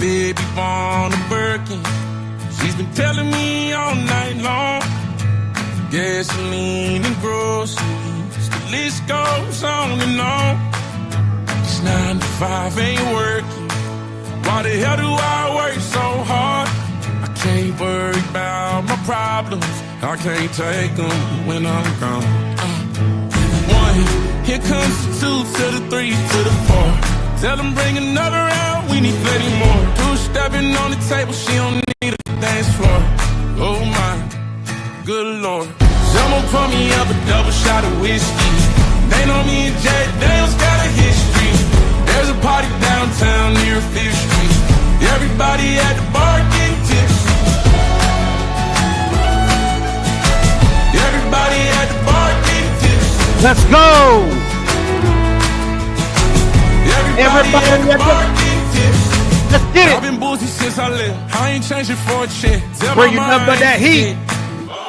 baby born a Birkin. She's been telling me all night long. Gasoline and groceries, the list goes on and on. This 9 to 5 ain't working. Why the hell do I work so hard? I can't worry about my problems. I can't take them when I'm gone. 1, here comes the 2 to the 3 to the 4. Tell them bring another round, we need plenty more. 2 stepping on the table, she don't need a dance floor. Oh my, good Lord. Someone pour me up a double shot of whiskey. They know me and Jack Daniels got a history. There's a party downtown near 5th Street. Everybody at the bar getting tipsy. Everybody at the bar getting tipsy. Let's go! Everybody at the bar getting tipsy. Let's get it! I've been boozy since I left. I ain't changing for a chick. Where you number that heat?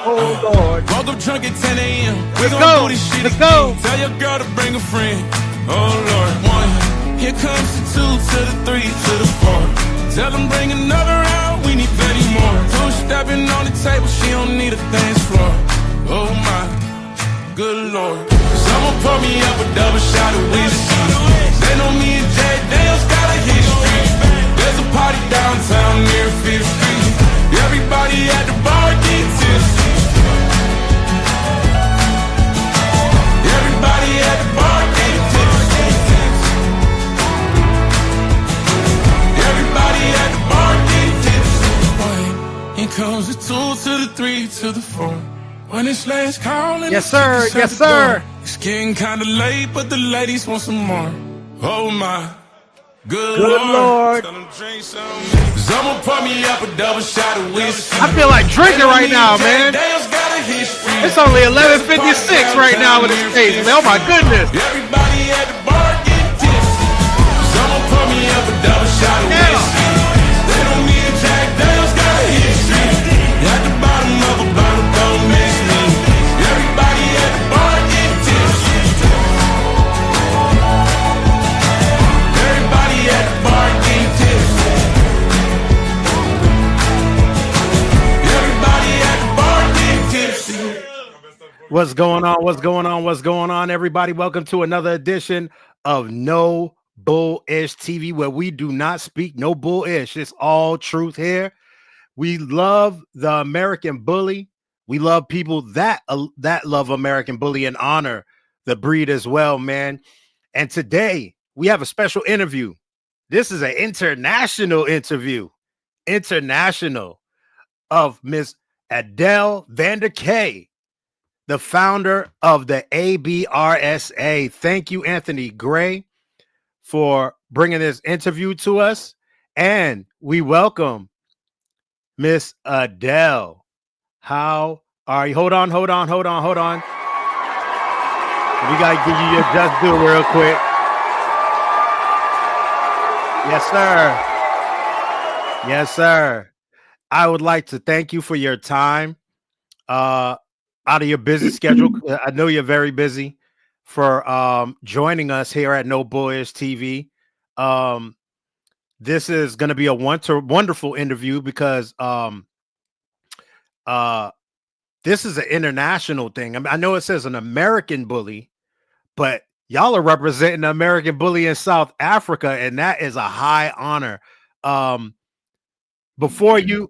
Oh Lord. Woke up drunk at 10 a.m. Let's go. Let's go. Tell your girl to bring a friend. Oh Lord. 1, here comes the 2 to the 3 to the 4. Tell them bring another round, we need plenty more. 2 stepping on the table, she don't need a dance floor. Oh my, good Lord. Someone pour me up a double shot of whiskey. They know me and Jack Daniels got a history. There's a party downtown near 5th Street. Everybody at the bar getting tipsy. Everybody at the bar getting tipsy. Everybody at the bar getting tipsy. Here comes the 2 to the 3 to the 4. When it's last call, yes sir, yes sir. It's getting kinda late, but the ladies want some more. Oh my, good Lord. Someone pour me up a double shot of whiskey. I feel like drinking right now, man. It's only 11:56 right now with this case, man. Oh my goodness. Everybody at the bar getting tipsy. Someone pour me up a double shot of whiskey. They know me and Jack Daniels got a history. At the bottom of a bottle, don't miss me. Everybody at the bar getting tipsy. Everybody at the bar getting tipsy. Everybody at the bar getting tipsy. What's going on? What's going on? What's going on, everybody? Welcome to another edition of No Bullish TV, where we do not speak no bullish. It's all truth here. We love the American bully. We love people that love American bully and honor the breed as well, man. And today we have a special interview. This is an international interview, of Miss Adel Van Der Kaay, the founder of the ABRSA. Thank you, Anthony Gray, for bringing this interview to us. And we welcome Miss Adel. How are you? Hold on. We got to give you your just due real quick. Yes, sir. I would like to thank you for your time out of your busy schedule. I know you're very busy, for joining us here at No Bullish TV. This is going to be a wonderful interview because this is an international thing. I mean, I know it says an American bully, but y'all are representing the American bully in South Africa, and that is a high honor. Before you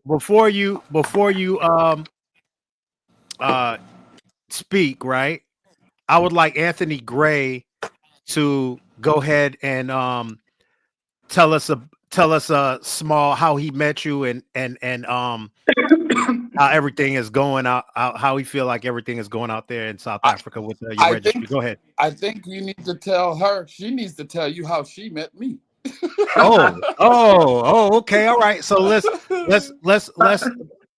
speak, right? I would like Anthony Gray to go ahead and tell us a small how he met you and how everything is going out, how we feel like everything is going out there in South Africa with your registry. Go ahead. I think you need to tell her. She needs to tell you how she met me. Okay, all right. So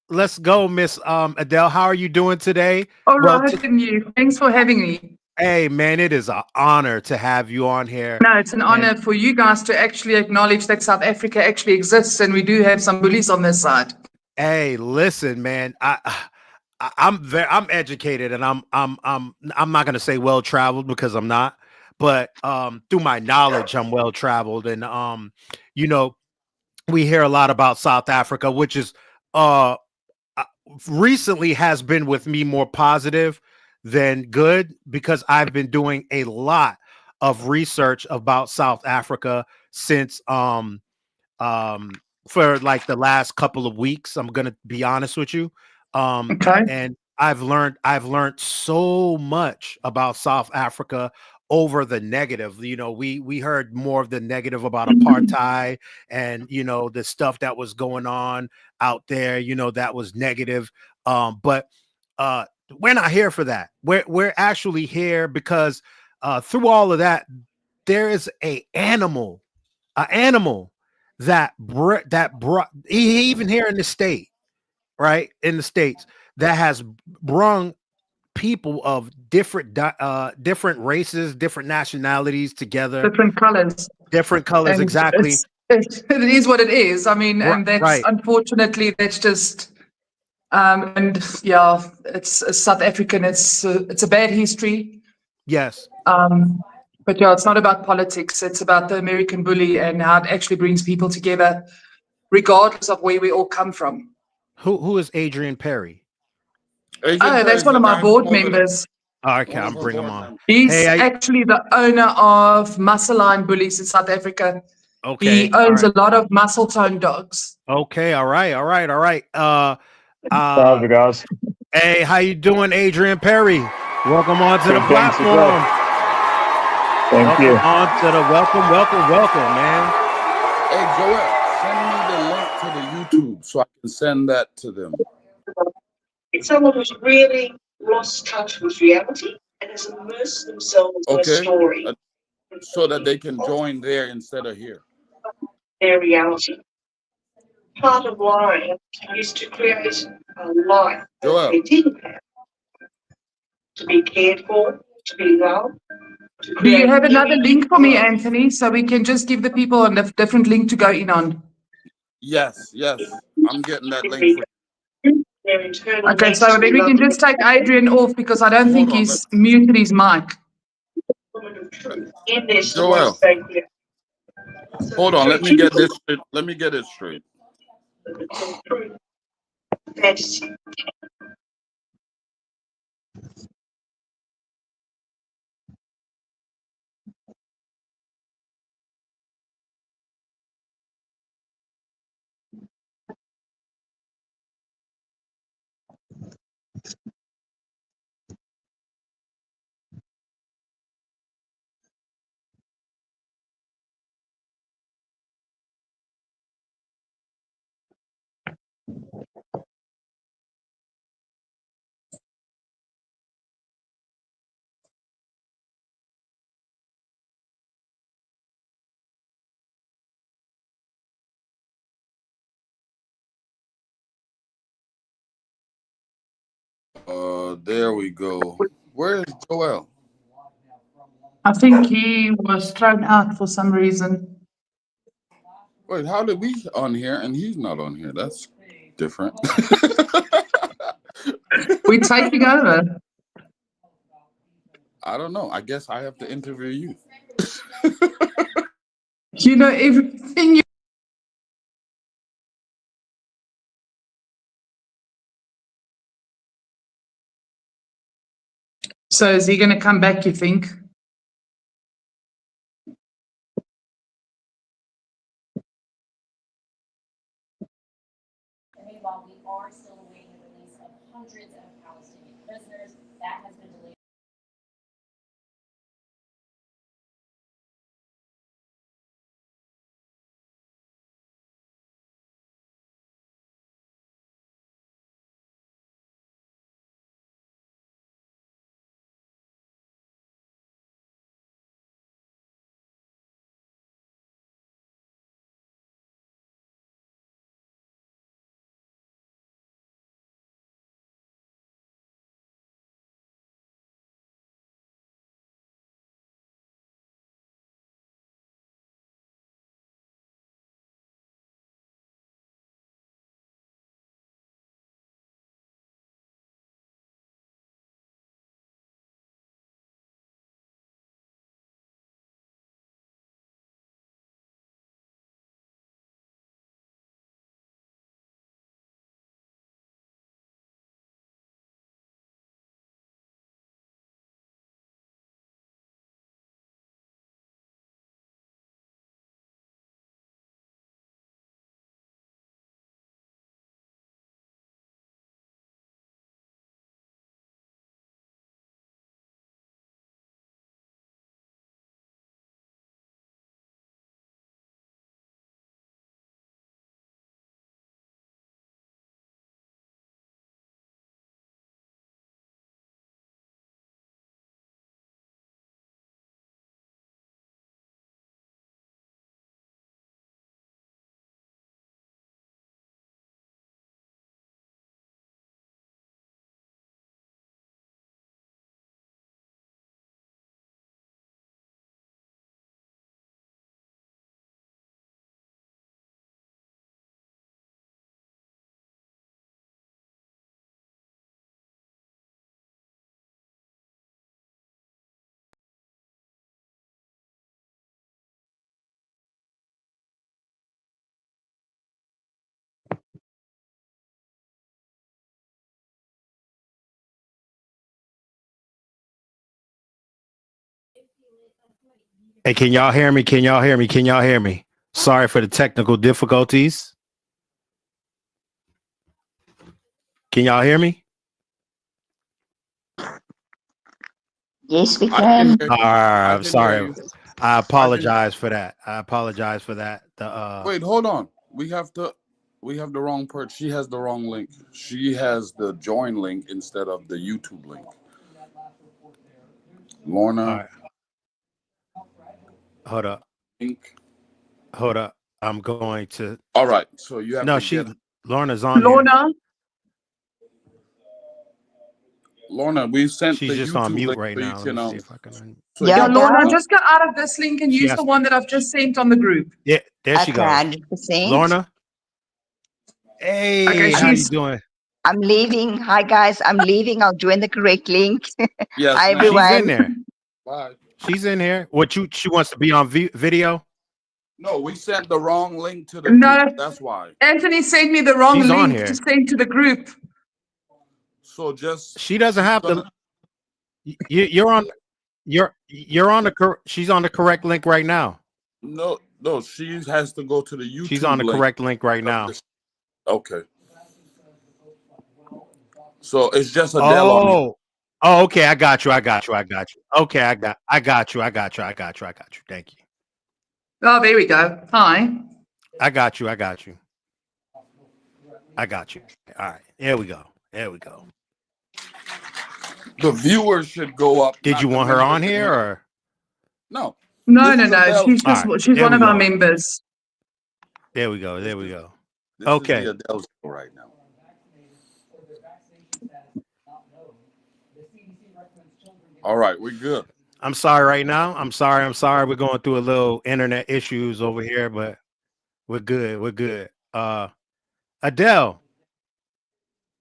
let's go, Miss Adel. How are you doing today? All right, and you. Thanks for having me. Hey, man, it is an honor to have you on here. No, it's an honor for you guys to actually acknowledge that South Africa actually exists, and we do have some bullies on this side. Hey, listen, man. I'm educated, and I'm not gonna say well traveled because I'm not, but through my knowledge, I'm well traveled, and we hear a lot about South Africa, which is uh recently has been with me more positive than good because I've been doing a lot of research about South Africa since um for like the last couple of weeks. I'm gonna be honest with you. Okay. And I've learned so much about South Africa over the negative. We heard more of the negative about apartheid and the stuff that was going on out there, that was negative. But we're not here for that. We're actually here because through all of that, there is an animal that brought even here in the state, right, in the states, that has brung people of different races, different nationalities together, Different colors. different colors, And exactly. it is what it is. I mean, Right, and that's right. unfortunately that's just and yeah, it's South African. It's a bad history. Yes. But yeah, it's not about politics. It's about the American bully and how it actually brings people together, regardless of where we all come from. Who is Adrian Perry? Adrian Oh, that's Perry's one the of my guy from board over there. members. Oh, okay, One of I'm her bring him board on. members. He's Hey, actually the owner of Muscle Line Bullies in South Africa. He okay, all owns right, a lot of muscle tone dogs. okay, all right, all right, all right. How's it, guys? Hey, how you doing, Adrian Perry? Welcome onto the Good, thanks yourself. platform. Thank you. Welcome, man. Hey, Joel, send me the link to the YouTube so I can send that to them. It's someone who's really lost touch with reality and has immersed themselves in a Okay? story, So that they can join there instead of here. their reality. Part of life is to create a life that Joel, they didn't have, to be cared for, to be loved, to Do you create have another link for me, Joel. Anthony, so we can just give the people a different link to go in on? Yes, I'm getting that link for their internal Okay, needs so to then be we can loved just take Adrian off because I don't think Hold on. he's muted his mic. of truth in their Joel. stories they create. Hold on, let me get this straight. Let me get it straight. Fantasy. There we go. Where is Joel? I think he was thrown out for some reason. Wait, how did we on here and he's not on here? That's different. We're taking over. I don't know. I guess I have to interview you. You know everything. So is he going to come back, you think? Meanwhile, we are still awaiting the release of hundreds of Palestinian prisoners. That has been delayed. Hey, can y'all hear me? Can y'all hear me? Can y'all hear me? Sorry for the technical difficulties. Can y'all hear me? Yes, we I can can. hear All you. right, I I'm can sorry. hear you. I apologize for that. I apologize for that. Wait, hold on. We have the wrong person. She has the wrong link. She has the join link instead of the YouTube link. Lorna. All right. Hold up. Link. Hold up. I'm going to. All right. So you have No, to Lorna's on here. Lorna, we sent She's the just on YouTube mute link right so you now. Let can me see if I can. so Yeah, yeah, Lorna, guys. just go out of this link and She use has the one that I've just sent on the group. Yeah, there she Okay, goes. 100%. Lorna. Hey, Okay, how you she's doing? I'm leaving. Hi, guys. I'm leaving. I'll join the correct link. yes, Hi, ma'am. She's in everyone. there. Bye. She's in here. She wants to be on video. No, we sent the wrong link to the No, group. That's why. Anthony sent me the wrong She's on link here. to send to the group. So just She doesn't have to. You're on. You're on the. She's on the correct link right now. no, she has to go to the YouTube She's on the link. correct link right now. Okay. So it's just Adele on here. Oh, okay. I got you. Okay, I got you. Thank you. Oh, there we go. Hi. I got you. All right. There we go. The viewers should go up. Did not you the want her on members in here or? No. No, This is Adele. she's just All right, she's there one we of our go. members. There we go. This Okay. is the Adele show right now. All right, we're good. I'm sorry right now. I'm sorry. We're going through a little internet issues over here, but we're good. Adele.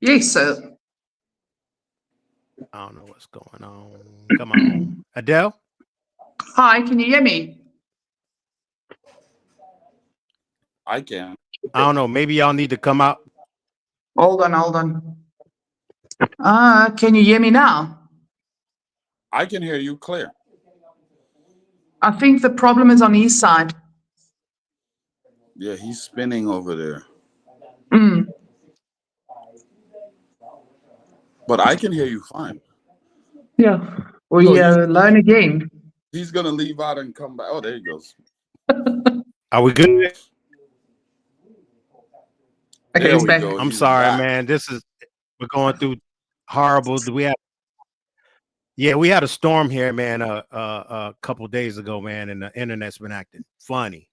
Yes, sir. I don't know what's going on. Come on. Adele? Hi, can you hear me? I can. I don't know. Maybe y'all need to come out. Hold on. Can you hear me now? I can hear you clear. I think the problem is on his side. Yeah, he's spinning over there. But I can hear you fine. Yeah. We learn again. He's gonna leave out and come back. Oh, there he goes. Are we good? Okay, There he's we back. go. I'm He's sorry, back. man. We're going through horrible. We had a storm here, man, a couple days ago, man, and the internet's been acting funny.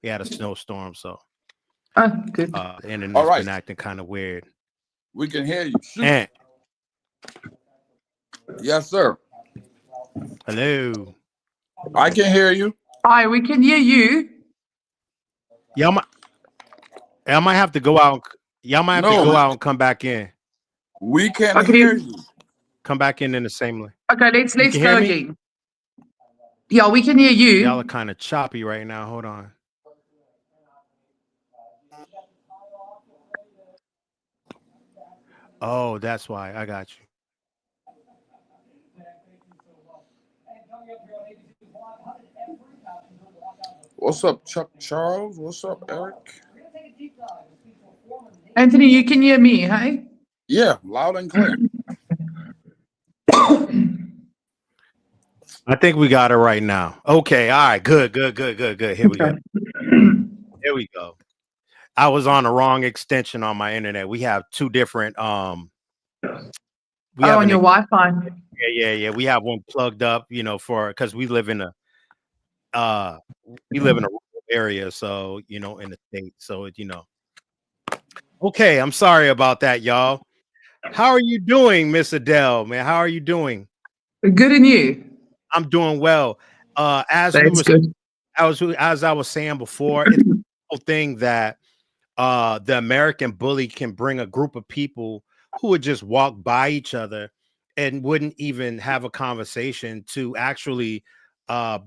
We had a snowstorm, so Oh, good. the internet's been acting kind of weird. We can hear you. Shoot. And Yes, sir. hello. I can hear you. Hi, we can hear you. Y'all might have to go out. Y'all might have to go out and come back in. We can hear you. Come back in the same way. Okay, let's can go hear me? again. Yeah, we can hear you. Y'all are kind of choppy right now. Hold on. Oh, that's why. I got you. What's up, Chuck Charles? What's up, Eric? Anthony, you can hear me, hey? Yeah, loud and clear. I think we got it right now. Okay. All right. Good. Here we go. Here we go. I was on the wrong extension on my internet. We have two different on your Wi-Fi. Yeah. We have one plugged up, because we live in a rural area, so in the state. So Okay, I'm sorry about that, y'all. How are you doing, Miss Adele? Man, how are you doing? Good, and you? I'm doing well. As I was saying before, it's a whole thing that the American bully can bring a group of people who would just walk by each other and wouldn't even have a conversation to actually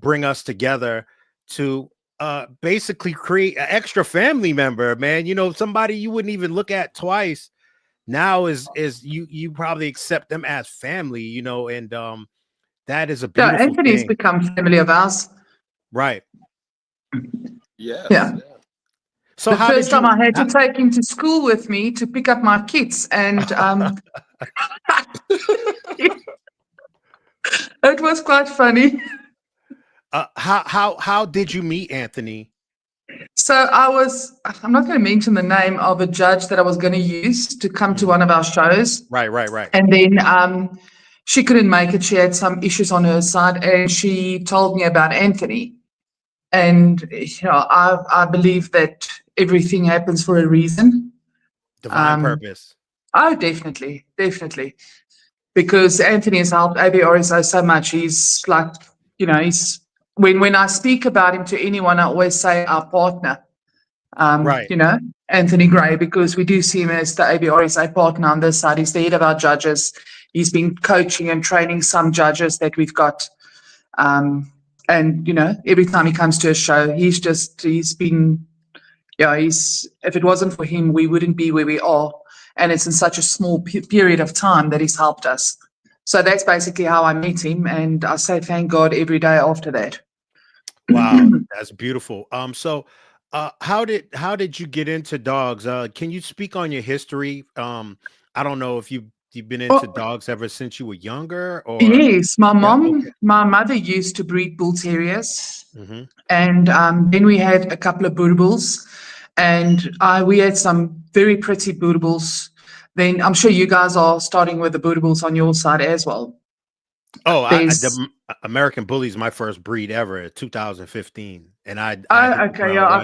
bring us together to basically create an extra family member, man. Somebody you wouldn't even look at twice now is you probably accept them as family, and that is a beautiful Anthony's thing. become family of ours. Right. Yes. Yeah. So The how first did you? time I had to take him to school with me to pick up my kids, and it was quite funny. How did you meet Anthony? So I'm not going to mention the name of a judge that I was going to use to come to one of our shows. Right. And then she couldn't make it. She had some issues on her side, and she told me about Anthony. And I believe that everything happens for a reason. Divine purpose. Oh, definitely. Because Anthony has helped ABRSA so much. He's like, he's when I speak about him to anyone, I always say our partner. Right. Anthony Gray, because we do see him as the ABRSA partner on this side. He's the head of our judges. He's been coaching and training some judges that we've got. And every time he comes to a show, if it wasn't for him, we wouldn't be where we are. And it's in such a small period of time that he's helped us. So that's basically how I met him. And I say thank God every day after that. Wow, that's beautiful. So how did you get into dogs? Can you speak on your history? I don't know if you've been into dogs ever since you were younger, or yes, my mother used to breed bull terriers, and then we had a couple of Boerboels, and we had some very pretty Boerboels. Then I'm sure you guys are starting with the Boerboels on your side as well. Oh, the American Bully is my first breed ever, 2015, and I've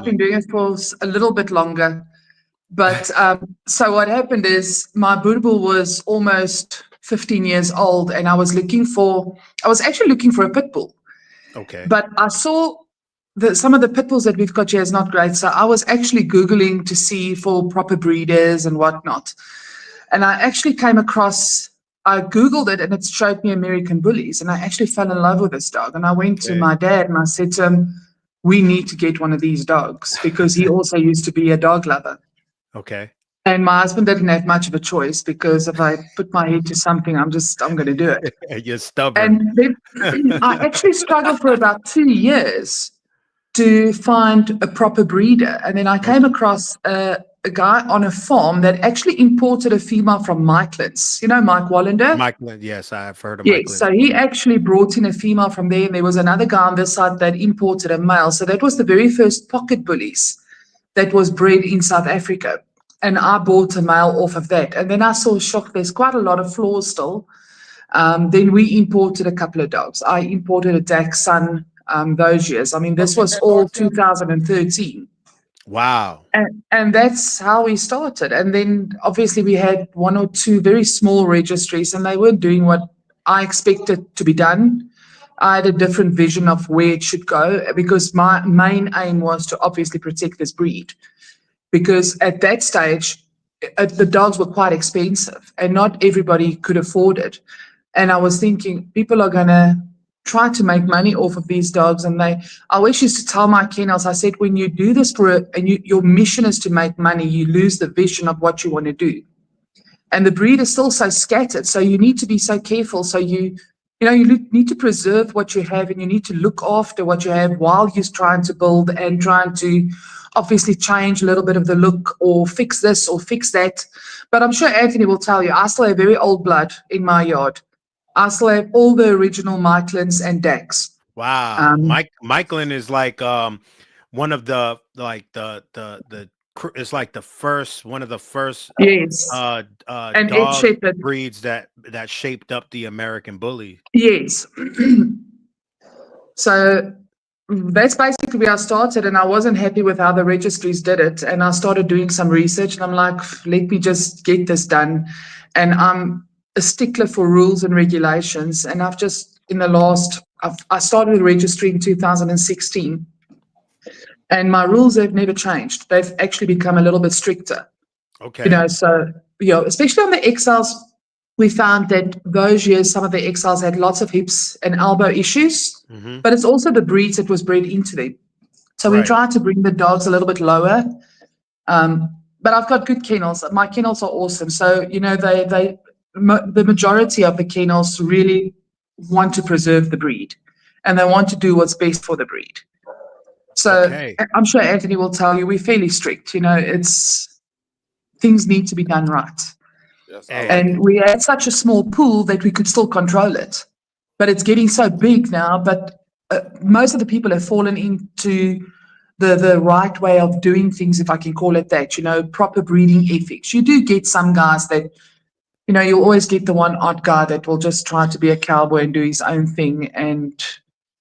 been doing it for a little bit longer. But so what happened is my Boerboel was almost 15 years old, and I was actually looking for a pit bull. Okay. But I saw some of the pit bulls that we've got here is not great. So I was actually Googling to see for proper breeders and whatnot. And I actually came across, I Googled it and it showed me American Bullies. And I actually fell in love with this dog. And I went to my dad and I said to him, we need to get one of these dogs, because he also used to be a dog lover. Okay. And my husband didn't have much of a choice, because if I put my head to something, I'm going to do it. You're stubborn. And then I actually struggled for about 2 years to find a proper breeder. And then I came across a guy on a farm that actually imported a female from Mikelands. You know Mike Wallander? Mikeland, yes, I've heard of Mikeland. Yes, so he actually brought in a female from there, and there was another guy on this side that imported a male. So that was the very first pocket bullies that was bred in South Africa. And I bought a male off of that. And then I saw, there's quite a lot of flaws still. Then we imported a couple of dogs. I imported a Dachshund those years. I mean, this was all 2013. Wow. And that's how we started. And then obviously we had 1 or 2 very small registries, and they weren't doing what I expected to be done. I had a different vision of where it should go, because my main aim was to obviously protect this breed. Because at that stage, the dogs were quite expensive and not everybody could afford it. And I was thinking, people are going to try to make money off of these dogs. And I always used to tell my kennels, I said, when you do this your mission is to make money, you lose the vision of what you want to do. And the breed is still so scattered. So you need to be so careful. So you need to preserve what you have, and you need to look after what you have while you're trying to build and trying to obviously change a little bit of the look, or fix this or fix that. But I'm sure Anthony will tell you, I still have very old blood in my yard. I still have all the original Mikelands and Dachs. Wow. Mikeland is like one of the it's like one of the first yes. And dog breeds that shaped up the American Bully. Yes. So that's basically where I started, and I wasn't happy with how the registries did it. And I started doing some research, and I'm like, let me just get this done. And I'm a stickler for rules and regulations. And I've just, I started the registry in 2016. And my rules have never changed. They've actually become a little bit stricter. Okay. Especially on the XLs, we found that those years, some of the XLs had lots of hips and elbow issues, but it's also the breeds that was bred into them. So we tried to bring the dogs a little bit lower. But I've got good kennels. My kennels are awesome. So, the majority of the kennels really want to preserve the breed, and they want to do what's best for the breed. So Okay. I'm sure Anthony will tell you we're fairly strict. Things need to be done right. Yes, I Hey. like And it. we had such a small pool that we could still control it. But it's getting so big now. But most of the people have fallen into the right way of doing things, if I can call it that, proper breeding ethics. You do get some guys that, you'll always get the one odd guy that will just try to be a cowboy and do his own thing.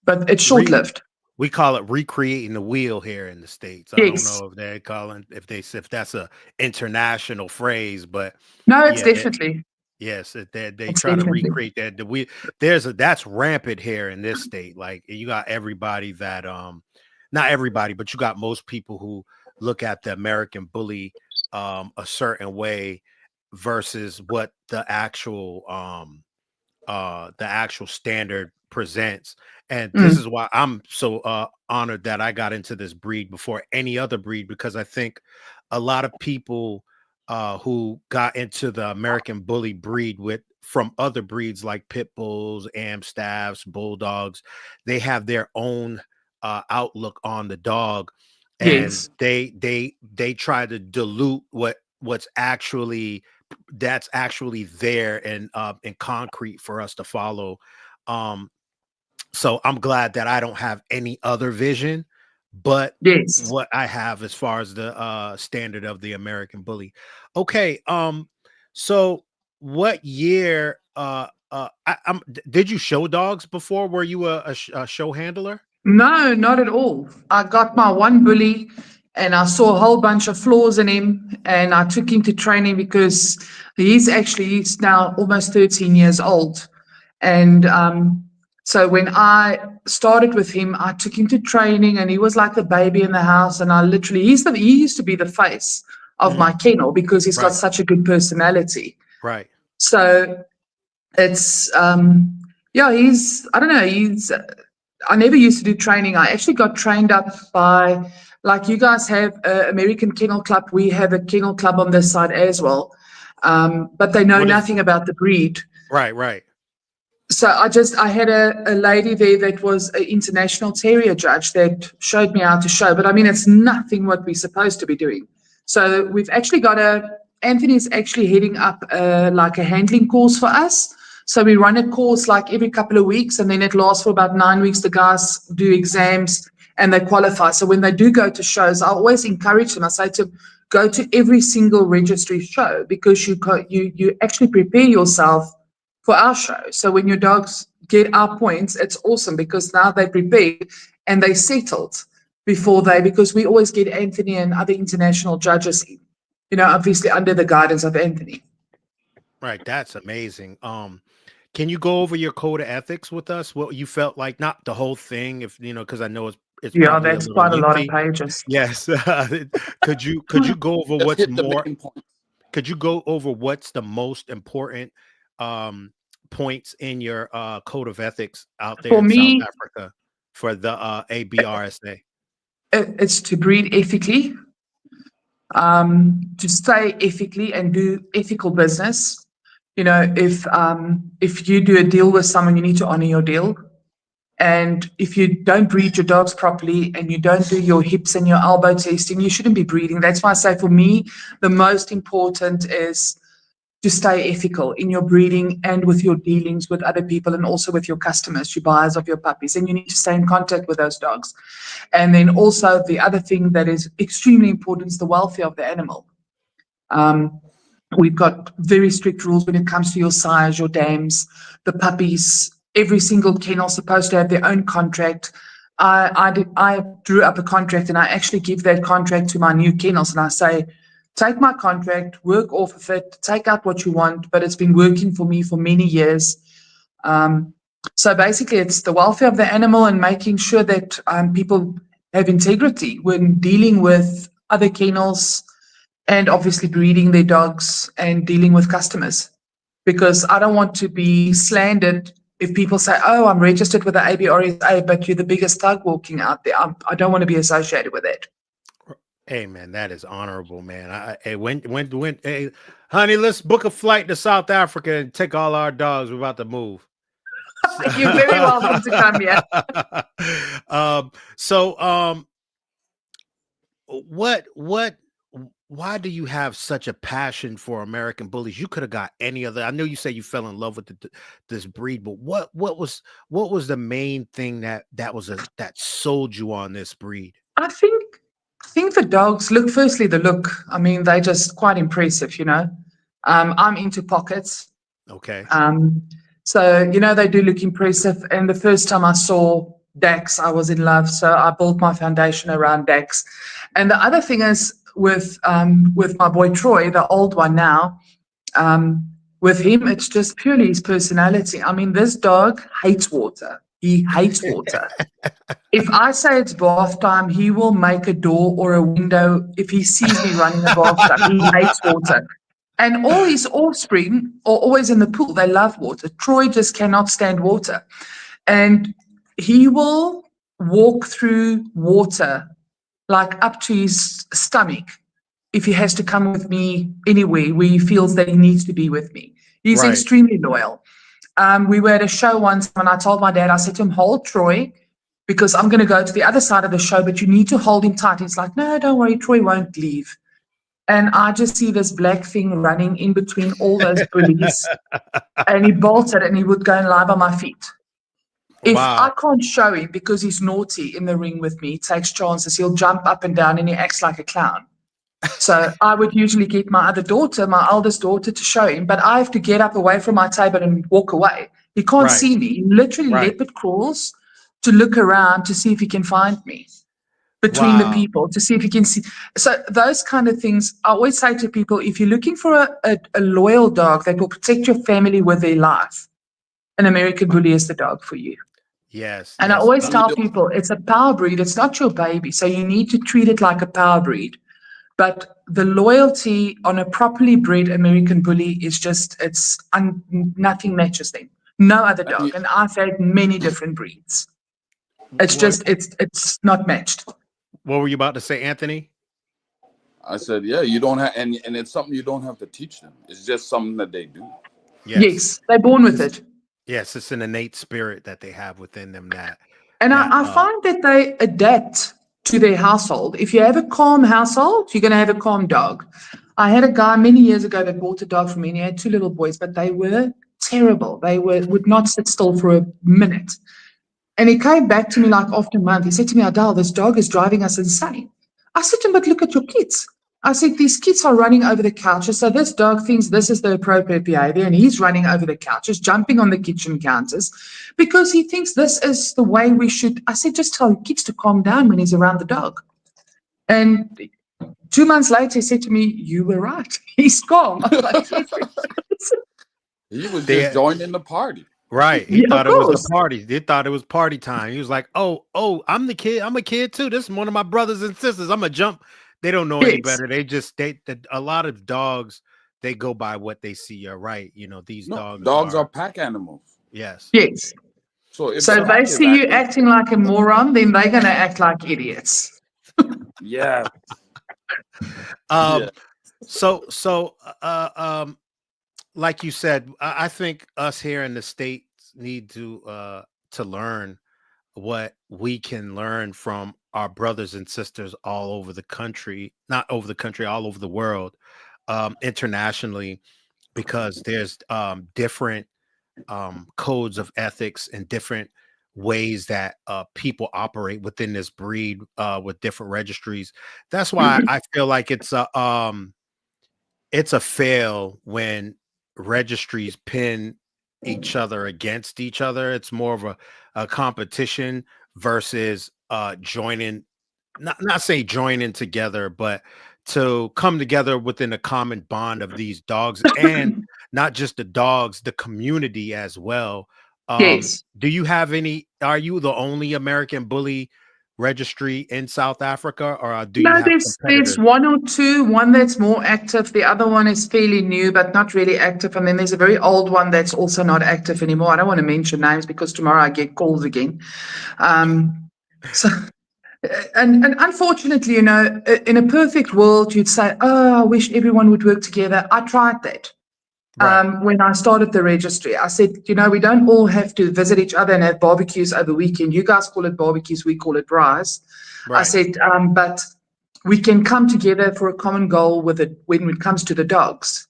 But it's short-lived. We call it recreating the wheel here in the States. I Yes. don't know if they're calling if that's a international phrase, but No, it's yeah, definitely. yes, they It's try to definitely. recreate that. That's rampant here in this state. Like you got everybody that not everybody, but you got most people who look at the American bully a certain way versus what the actual standard presents. And this is why I'm so honored that I got into this breed before any other breed, because I think a lot of people who got into the American bully breed from other breeds like pit bulls, Amstaffs, bulldogs, they have their own outlook on the dog, and Yes. they try to dilute what's actually there and in concrete for us to follow. So I'm glad that I don't have any other vision but Yes. what I have as far as the standard of the American bully. Okay, so what year did you show dogs before? Were you a show handler? No, not at all. I got my one bully and I saw a whole bunch of flaws in him and I took him to training because he's now almost 13 years old. And so when I started with him, I took him to training and he was like the baby in the house. And he used to be the face of my kennel because he's got Right. such a good personality. Right. So it's, I don't know, I never used to do training. I actually got trained up by, like you guys have an American Kennel Club. We have a kennel club on this side as well. But they know nothing about the breed. Right. So I had a lady there that was an international terrier judge that showed me how to show. But I mean, it's nothing what we're supposed to be doing. So we've actually Anthony's actually heading up like a handling course for us. So we run a course like every couple of weeks, and then it lasts for about 9 weeks. The guys do exams and they qualify. So when they do go to shows, I always encourage them. I say to them, go to every single registry show because you actually prepare yourself for our show. So when your dogs get our points, it's awesome because now they're prepared and they settled because we always get Anthony and other international judges, obviously under the guidance of Anthony. Right. That's amazing. Can you go over your code of ethics with us? What you felt like, not the whole thing, if because I know it's probably that's a little quite a lot of lengthy. pages. Yes. Could you go over Let's what's hit the more? main point. Could you go over what's the most important points in your code of ethics out there For in me, South Africa for the ABRSA? It's to breed ethically, to stay ethically and do ethical business. If you do a deal with someone, you need to honor your deal. And if you don't breed your dogs properly and you don't do your hips and your elbow testing, you shouldn't be breeding. That's why I say for me, the most important is to stay ethical in your breeding and with your dealings with other people and also with your customers, your buyers of your puppies. And you need to stay in contact with those dogs. And then also the other thing that is extremely important is the welfare of the animal. We've got very strict rules when it comes to your size, your dams, the puppies. Every single kennel is supposed to have their own contract. I drew up a contract and I actually give that contract to my new kennels and I say, take my contract, work off of it, take out what you want, but it's been working for me for many years. So basically it's the welfare of the animal and making sure that people have integrity when dealing with other kennels and obviously breeding their dogs and dealing with customers. Because I don't want to be slandered if people say, oh, I'm registered with the ABRSA, but you're the biggest thug walking out there. I don't want to be associated with that. Hey man, that is honorable, man. Hey, honey, let's book a flight to South Africa and take all our dogs. We're about to move. You're very welcome to come here. what why do you have such a passion for American bullies? You could have got any other. I know you say you fell in love with this breed, but what was the main thing that sold you on this breed? I think the dogs look. Firstly, the look. I mean, they're just quite impressive. I'm into pockets. Okay. So they do look impressive. And the first time I saw Dax, I was in love. So I built my foundation around Dax. And the other thing is with my boy Troy, the old one now. With him, it's just purely his personality. I mean, this dog hates water. He hates water. If I say it's bath time, he will make a door or a window if he sees me running a bathtub. He hates water. And all his offspring are always in the pool. They love water. Troy just cannot stand water. And he will walk through water like up to his stomach if he has to come with me anywhere where he feels that he needs to be with me. He's Right. extremely loyal. We were at a show once and I told my dad, I said to him, hold Troy, because I'm going to go to the other side of the show, but you need to hold him tight. He's like, no, don't worry, Troy won't leave. And I just see this black thing running in between all those bullies. And he bolted and he would go and lie by my feet. If Wow. I can't show him because he's naughty in the ring with me, he takes chances, he'll jump up and down and he acts like a clown. So I would usually get my eldest daughter, to show him, but I have to get up away from my table and walk away. He can't Right. see me. He literally Right. leopard crawls to look around to see if he can find me between the Wow. people, to see if he can see. So those kind of things, I always say to people, if you're looking for a loyal dog that will protect your family with their life, an American bully is the dog for you. Yes. And I yes. always tell people it's a power breed. It's not your baby. So you need to treat it like a power breed. But the loyalty on a properly bred American bully is just, nothing matches them. No other dog. And I've had many different breeds. It's just, it's not matched. What were you about to say, Anthony? I said, yeah, you don't have, and it's something you don't have to teach them. It's just something that they do. Yes, they're born with it. Yes, it's an innate spirit that they have within them And I find that they adapt to their household. If you have a calm household, you're going to have a calm dog. I had a guy many years ago that bought a dog from me, and he had 2 little boys, but they were terrible. They would not sit still for a minute. And he came back to me like after a month. He said to me, Adel, this dog is driving us insane. I said to him, but look at your kids. I said, these kids are running over the couches. So this dog thinks this is the appropriate behavior, and he's running over the couches, jumping on the kitchen counters, because he thinks this is the way we should. I said, just tell kids to calm down when he's around the dog. And 2 months later, he said to me, you were right. He's calm. I was like, He was just joining the party. Right. He thought it was course. the party. They thought it was party time. He was like, oh, I'm the kid. I'm a kid too. This is one of my brothers and sisters. I'm gonna jump. They don't know any better. They just a lot of dogs, they go by what they see. You're right. These dogs are pack animals. Yes. Yes. So if they see you acting like a moron, then they're gonna act like idiots. Yeah. So like you said, I think us here in the States need to learn what we can learn from our brothers and sisters all over the country, not over the country, all over the world, internationally, because there's different codes of ethics and different ways that people operate within this breed with different registries. That's why I feel like it's a fail when registries pin each other against each other. It's more of a competition versus joining together, but to come together within a common bond of these dogs, and not just the dogs, the community as well. Yes. Do you have any? Are you the only American bully registry in South Africa, or do you have there's 1 or 2, one that's more active, the other one is fairly new but not really active, and then there's a very old one that's also not active anymore. I don't want to mention names because tomorrow I get calls again. So and unfortunately, in a perfect world, you'd say, oh, I wish everyone would work together. I tried that. Right. When I started the registry, I said, we don't all have to visit each other and have barbecues over the weekend. You guys call it barbecues, we call it braais. Right. I said, but we can come together for a common goal with it when it comes to the dogs.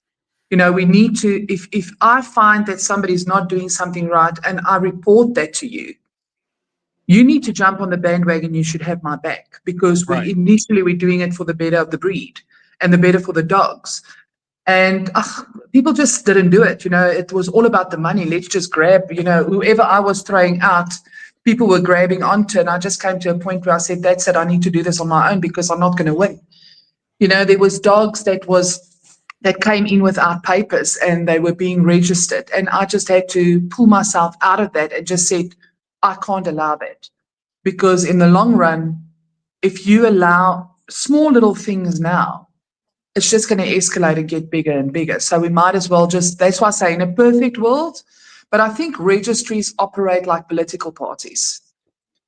You know, we need to, if I find that somebody's not doing something right and I report that to you, you need to jump on the bandwagon. You should have my back, because Right. initially we're doing it for the better of the breed and the better for the dogs. And people just didn't do it. You know, it was all about the money. Let's just grab, you know, whoever I was throwing out, people were grabbing onto. And I just came to a point where I said, that's it. I need to do this on my own because I'm not going to win. You know, there was dogs that came in without papers and they were being registered. And I just had to pull myself out of that and just said, I can't allow that. Because in the long run, if you allow small little things now, it's just going to escalate and get bigger and bigger. So we might as well that's why I say in a perfect world, but I think registries operate like political parties.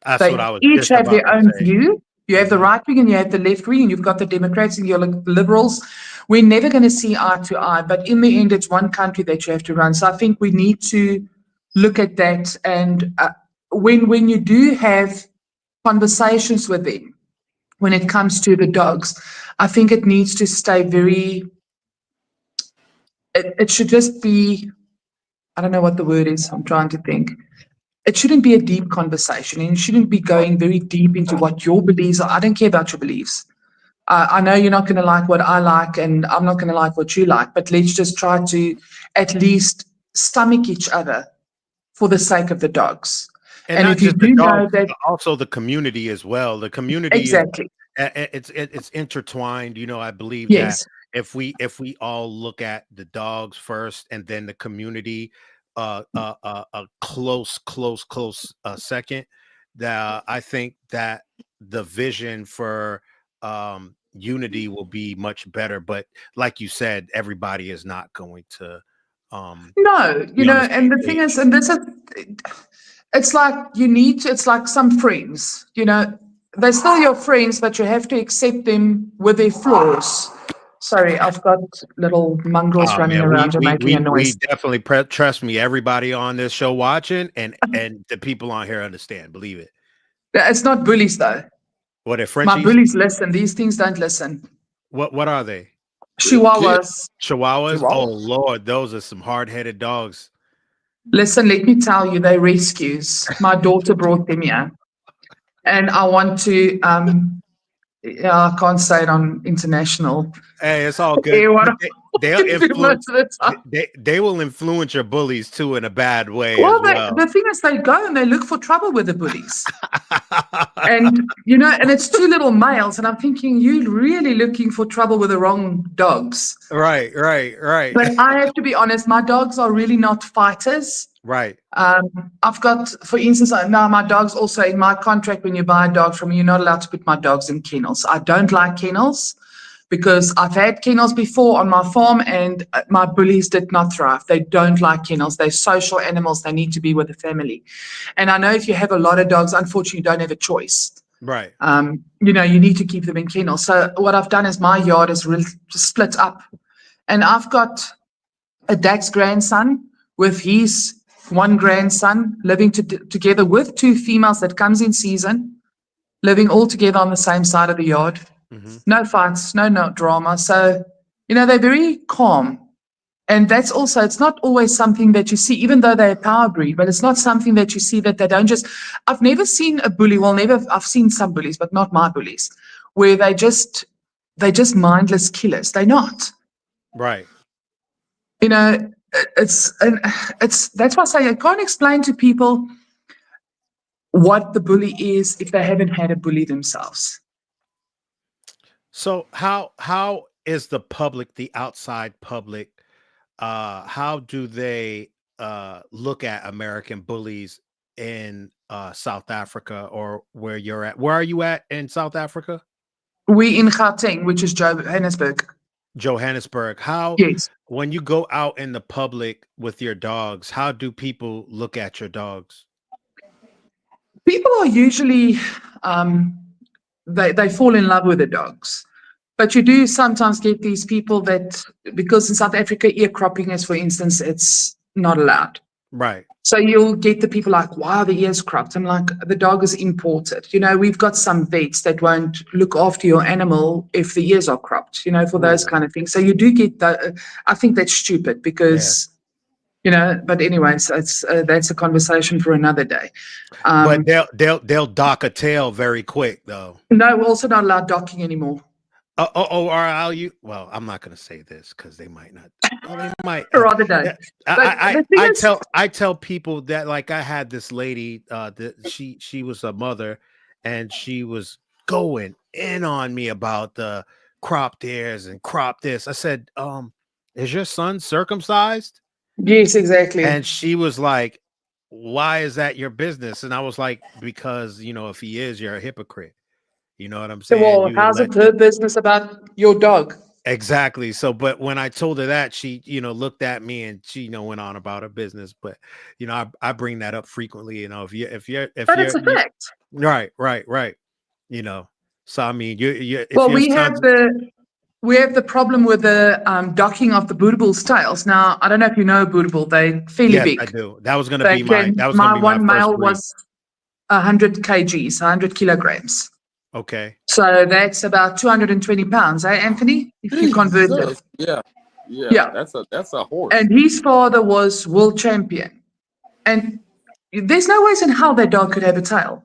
That's They what I was each just have about their to own say. view. You have the right wing and you have the left wing, and you've got the Democrats and your liberals. We're never going to see eye to eye, but in the end, it's one country that you have to run. So I think we need to look at that. And when you do have conversations with them, when it comes to the dogs, I think it needs to stay it should just be, I don't know what the word is, I'm trying to think. It shouldn't be a deep conversation, and you shouldn't be going very deep into what your beliefs are. I don't care about your beliefs. I know you're not going to like what I like, and I'm not going to like what you like, but let's just try to at least stomach each other for the sake of the dogs. And not if you just the do know dogs, that, but also the community as well. The community exactly, it's intertwined. You know, I believe that yes, if we all look at the dogs first and then the community, a close second, that I think that the vision for unity will be much better. But like you said, everybody is not going to no, you be on know, the and same the thing page. is, and this is, it's like it's like some friends, you know, they're still your friends, but you have to accept them with their flaws. Sorry, I've got little mongrels Oh running man, around and making a we noise. definitely trust me. Everybody on this show watching, and the people on here understand. Believe it. It's not bullies though. What are My Frenchies? bullies listen. These things don't listen. What are they? Chihuahuas. Chihuahuas? Oh Chihuahua. Lord, those are some hard-headed dogs. Listen, let me tell you, they're rescues. My daughter brought them here. And I want to I can't say it on international. Hey, it's all good. Hey, what But they'll most influence. of the time. They will influence your bullies too in a bad way as Well, well. the thing is, they go and they look for trouble with the bullies. And, you know, and it's two little males. And I'm thinking, you're really looking for trouble with the wrong dogs. Right. But I have to be honest, my dogs are really not fighters. Right. I've got, for instance, now my dogs also in my contract, when you buy a dog from me, you're not allowed to put my dogs in kennels. I don't like kennels because I've had kennels before on my farm and my bullies did not thrive. They don't like kennels. They're social animals. They need to be with the family. And I know if you have a lot of dogs, unfortunately, you don't have a choice. Right. You know, you need to keep them in kennels. So what I've done is my yard is really split up. And I've got a dad's grandson with his one grandson living together with two females that comes in season, living all together on the same side of the yard. Mm-hmm. No fights, no drama. So, you know, they're very calm. And that's also, it's not always something that you see, even though they're a power breed, but it's not something that you see that they don't just, I've never seen a bully, I've seen some bullies, but not my bullies, where they're just mindless killers. They're not. Right. You know, it's that's why I say I can't explain to people what the bully is if they haven't had a bully themselves. So how is the public, the outside public, how do they look at American bullies in South Africa, or where you're at? Where are you at in South Africa? We in Gauteng, which is Johannesburg. Johannesburg. How, Yes. when you go out in the public with your dogs, how do people look at your dogs? People are usually they fall in love with the dogs. But you do sometimes get these people that, because in South Africa, ear cropping is, for instance, it's not allowed. Right. So you'll get the people like, wow, the ear's cropped. I'm like, the dog is imported. You know, we've got some vets that won't look after your animal if the ears are cropped, you know, for those kind of things. So you do get that. I think that's stupid because, you know, but anyways, that's a conversation for another day. But they'll dock a tail very quick though. No, we're also not allowed docking anymore. Are you? Well, I'm not going to say this because they might not. Well, they might. Rather don't. I tell people that, like, I had this lady. She was a mother, and she was going in on me about the cropped ears and crop this. I said, "Is your son circumcised?" Yes, exactly. And she was like, "Why is that your business?" And I was like, "Because, you know, if he is, you're a hypocrite." You know what I'm saying? Well, how's it her business about your dog? Exactly. So, but when I told her that, she, you know, looked at me and she, you know, went on about her business. But, you know, I bring that up frequently. You know, if you're, but it's a fact. Right. You know, so I mean, we have the problem with the docking of the Boerboel's tails. Now, I don't know if you know Boerboel, they're fairly big. I do. That was going to be my one male breed. was 100 kgs, 100 kilograms. Okay. So that's about 220 pounds, eh, Anthony? If you convert it. Yeah. That's a horse. And his father was world champion. And there's no ways in how that dog could have a tail.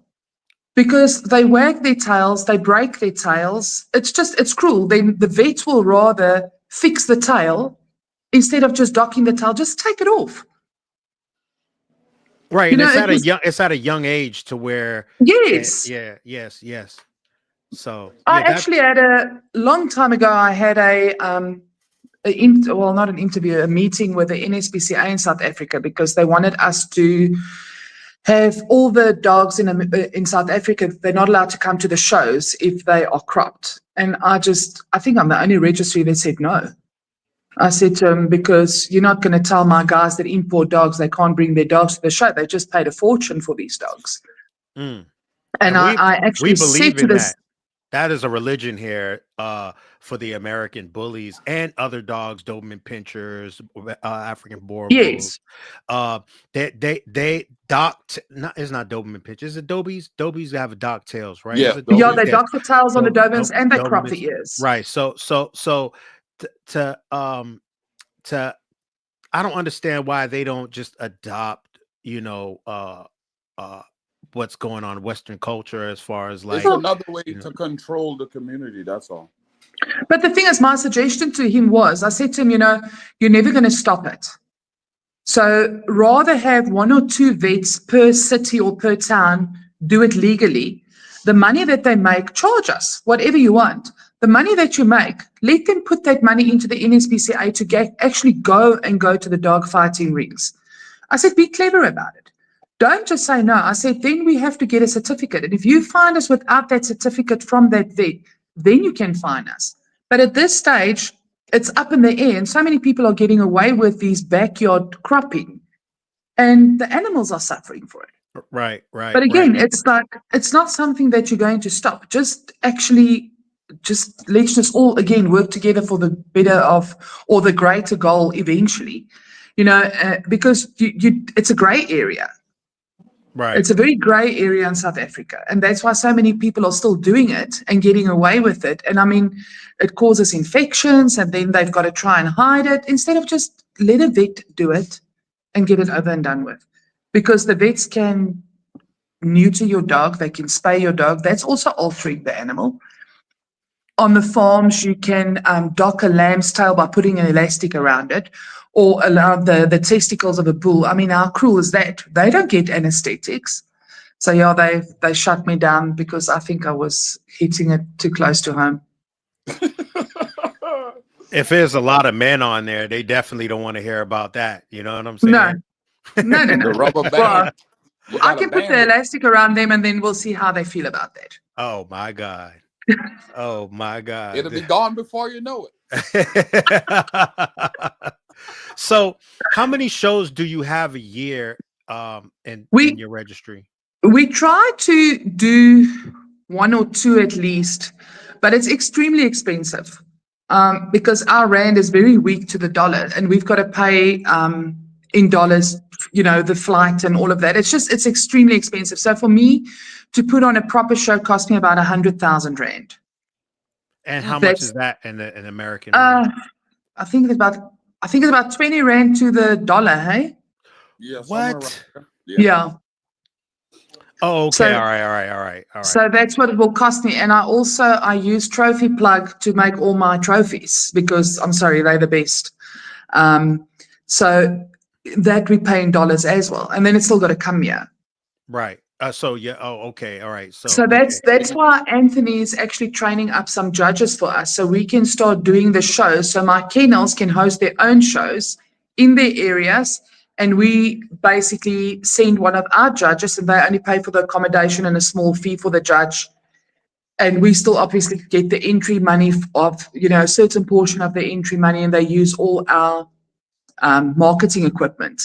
Because they wag their tails, they break their tails. It's cruel. Then the vets will rather fix the tail instead of just docking the tail. Just take it off. Right. And it's at a young age to where. Yes. Yes. So I actually had a long time ago. I had not an interview, a meeting with the NSPCA in South Africa because they wanted us to have all the dogs in South Africa. They're not allowed to come to the shows if they are cropped. And I think I'm the only registry that said no. I said to them, because you're not going to tell my guys that import dogs, they can't bring their dogs to the show. They just paid a fortune for these dogs. And I actually said to this. That is a religion here for the American bullies and other dogs, Doberman Pinschers, African Boerboels. Yes. They docked. It's not Doberman Pinschers. Is it Dobies? Dobies have a dock tails, right? Yeah, they dock the tails on the Dobermans and they crop the ears. Right. So I don't understand why they don't just adopt, you know, what's going on in Western culture as far as like it's another way to control the community. That's all. But the thing is, my suggestion to him was, I said to him, you know, you're never going to stop it. So rather have 1 or 2 vets per city or per town do it legally. The money that they make, charge us whatever you want. The money that you make, let them put that money into the NSPCA to actually go to the dog fighting rings. I said, be clever about it. Don't just say no. I said, then we have to get a certificate. And if you find us without that certificate from that vet, then you can fine us. But at this stage, it's up in the air. And so many people are getting away with these backyard cropping. And the animals are suffering for it. Right. But again, it's like, it's not something that you're going to stop. Let's just all, again, work together for the better of, or the greater goal eventually. You know, because it's a gray area. Right. It's a very gray area in South Africa. And that's why so many people are still doing it and getting away with it. And I mean, it causes infections and then they've got to try and hide it instead of just let a vet do it and get it over and done with. Because the vets can neuter your dog, they can spay your dog. That's also altering the animal. On the farms, you can dock a lamb's tail by putting an elastic around it, or allow the testicles of a bull. I mean, how cruel is that? They don't get anesthetics. So yeah, they shut me down because I think I was hitting it too close to home. If there's a lot of men on there, they definitely don't want to hear about that. You know what I'm saying? No. The rubber band. Well, I can put the elastic around them and then we'll see how they feel about that. Oh my God. It'll be gone before you know it. So how many shows do you have a year in your registry? We try to do 1 or 2 at least, but it's extremely expensive because our rand is very weak to the dollar and we've got to pay in dollars, the flight and all of that. It's extremely expensive. So for me to put on a proper show cost me about 100,000 Rand. And how much That's- is that in American money? I think it's about 20 Rand to the dollar, hey? Yeah. somewhere What? around there. Yeah. Oh, okay. So- all right. So that's what it will cost me. And I use Trophy Plug to make all my trophies because I'm sorry, they're the best. So that we pay in dollars as well. And then it's still got to come here. Right. So yeah. Oh, okay. All right. So that's why Anthony is actually training up some judges for us so we can start doing the shows. So my kennels can host their own shows in their areas. And we basically send one of our judges and they only pay for the accommodation and a small fee for the judge. And we still obviously get the entry money of, a certain portion of the entry money, and they use all our marketing equipment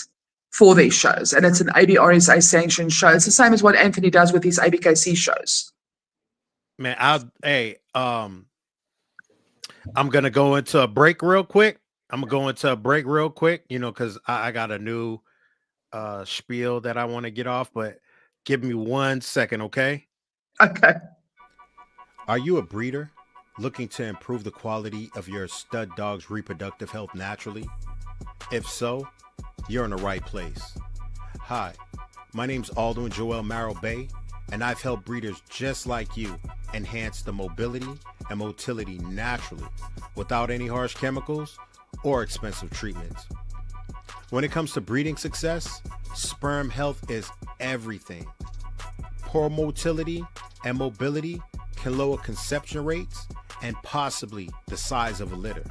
for their shows. And it's an ABRSA sanctioned show. It's the same as what Anthony does with his ABKC shows. Man, I'm gonna go into a break real quick. Because I got a new spiel that I want to get off, but give me 1 second, okay? Okay. Are you a breeder looking to improve the quality of your stud dog's reproductive health naturally? If so, you're in the right place. Hi, my name's Aldo Joel Marrow Bay, and I've helped breeders just like you enhance the mobility and motility naturally without any harsh chemicals or expensive treatments. When it comes to breeding success, sperm health is everything. Poor motility and mobility can lower conception rates and possibly the size of a litter.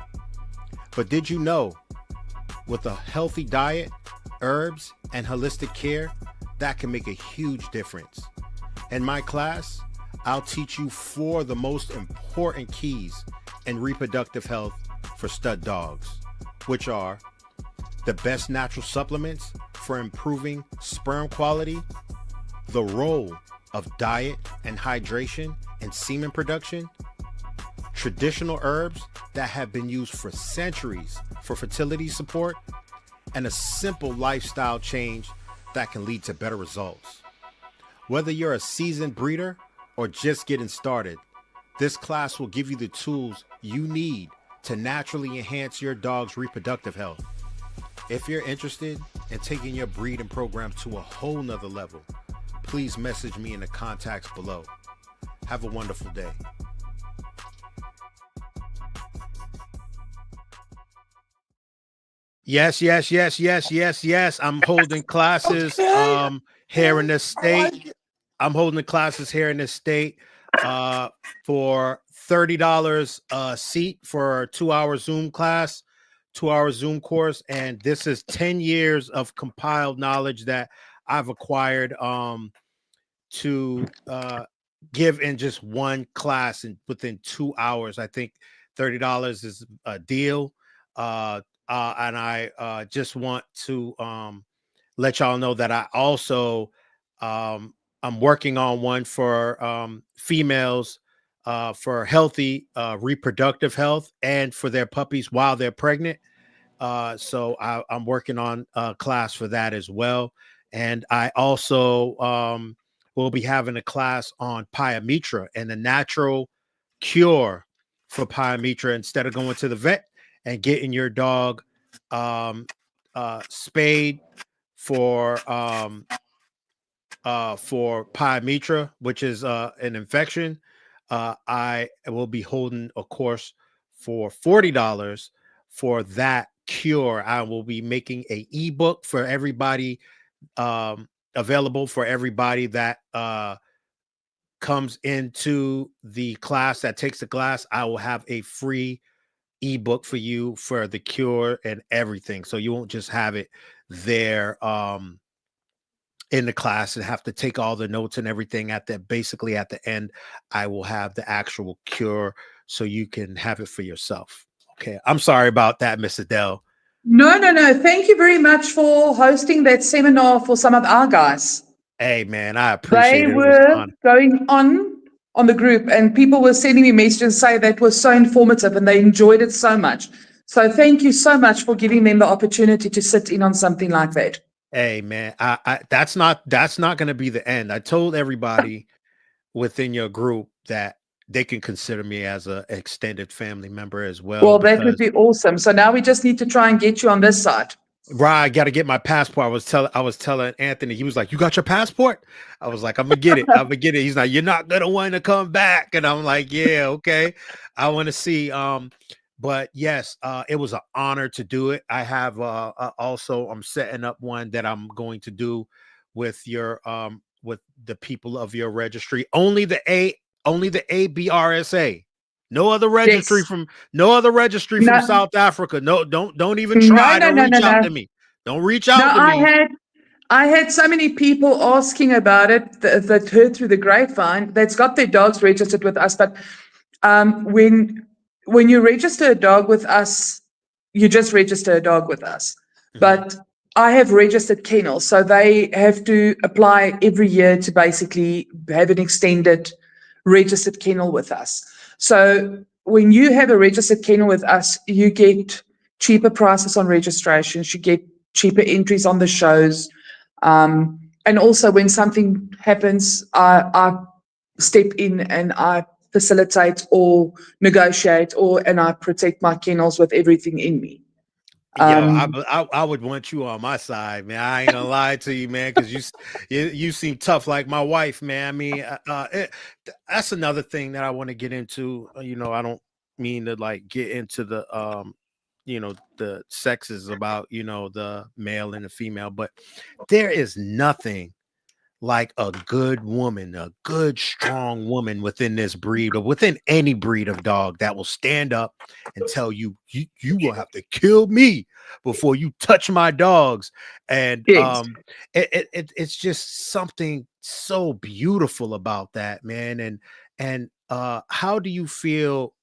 But did you know, with a healthy diet, herbs, and holistic care, that can make a huge difference. In my class, I'll teach you 4 of the most important keys in reproductive health for stud dogs, which are the best natural supplements for improving sperm quality, the role of diet and hydration in semen production, traditional herbs that have been used for centuries for fertility support, and a simple lifestyle change that can lead to better results. Whether you're a seasoned breeder or just getting started, this class will give you the tools you need to naturally enhance your dog's reproductive health. If you're interested in taking your breeding program to a whole nother level, please message me in the contacts below. Have a wonderful day. Yes. I'm holding classes here in the state. I'm holding the classes here in the state for $30 a seat for a 2-hour Zoom class, 2-hour Zoom course. And this is 10 years of compiled knowledge that I've acquired to give in just one class and within 2 hours. I think $30 is a deal. And I just want to let y'all know that I also I'm working on one for females for healthy reproductive health and for their puppies while they're pregnant. So I'm working on a class for that as well. And I also will be having a class on pyometra and the natural cure for pyometra instead of going to the vet and getting your dog spayed for pyometra, which is an infection. I will be holding a course for $40 for that cure. I will be making an ebook for everybody, available for everybody that comes into the class, that takes the class. I will have a free ebook for you for the cure and everything. So you won't just have it there in the class and have to take all the notes and everything basically at the end. I will have the actual cure so you can have it for yourself. Okay. I'm sorry about that, Miss Adele. No. Thank you very much for hosting that seminar for some of our guys. Hey, man, I appreciate it. They were going on the group and people were sending me messages say that was so informative and they enjoyed it so much. So thank you so much for giving them the opportunity to sit in on something like that. Hey man, that's not going to be the end. I told everybody within your group that they can consider me as an extended family member as well. Well, that would be awesome. So now we just need to try and get you on this side. Right, I got to get my passport. I was telling Anthony, he was like, "You got your passport?" I was like, "I'm gonna get it. I'm gonna get it." He's like, "You're not gonna want to come back," and I'm like, "Yeah, okay. I want to see." But yes, it was an honor to do it. I have also I'm setting up one that I'm going to do with your with the people of your registry. Only the ABRSA. No other registry Yes. from No. South Africa. No, don't even try. No, Don't no, reach no, out no. to me. Don't reach No, out to me. I had so many people asking about it that heard through the grapevine that's got their dogs registered with us. But when you register a dog with us, you just register a dog with us. Mhm. But I have registered kennels, so they have to apply every year to basically have an extended registered kennel with us. So when you have a registered kennel with us, you get cheaper prices on registrations, you get cheaper entries on the shows. And also when something happens, I step in and I facilitate or negotiate and I protect my kennels with everything in me. Yo, I would want you on my side, man. I ain't gonna lie to you, man, because you seem tough like my wife, man. I mean, that's another thing that I want to get into. You know, I don't mean to like get into the the sexes about the male and the female, but there is nothing like a good woman, a good, strong woman within this breed or within any breed of dog that will stand up and tell you, you will have to kill me before you touch my dogs. And Yes. it's just something so beautiful about that, man. And how do you feel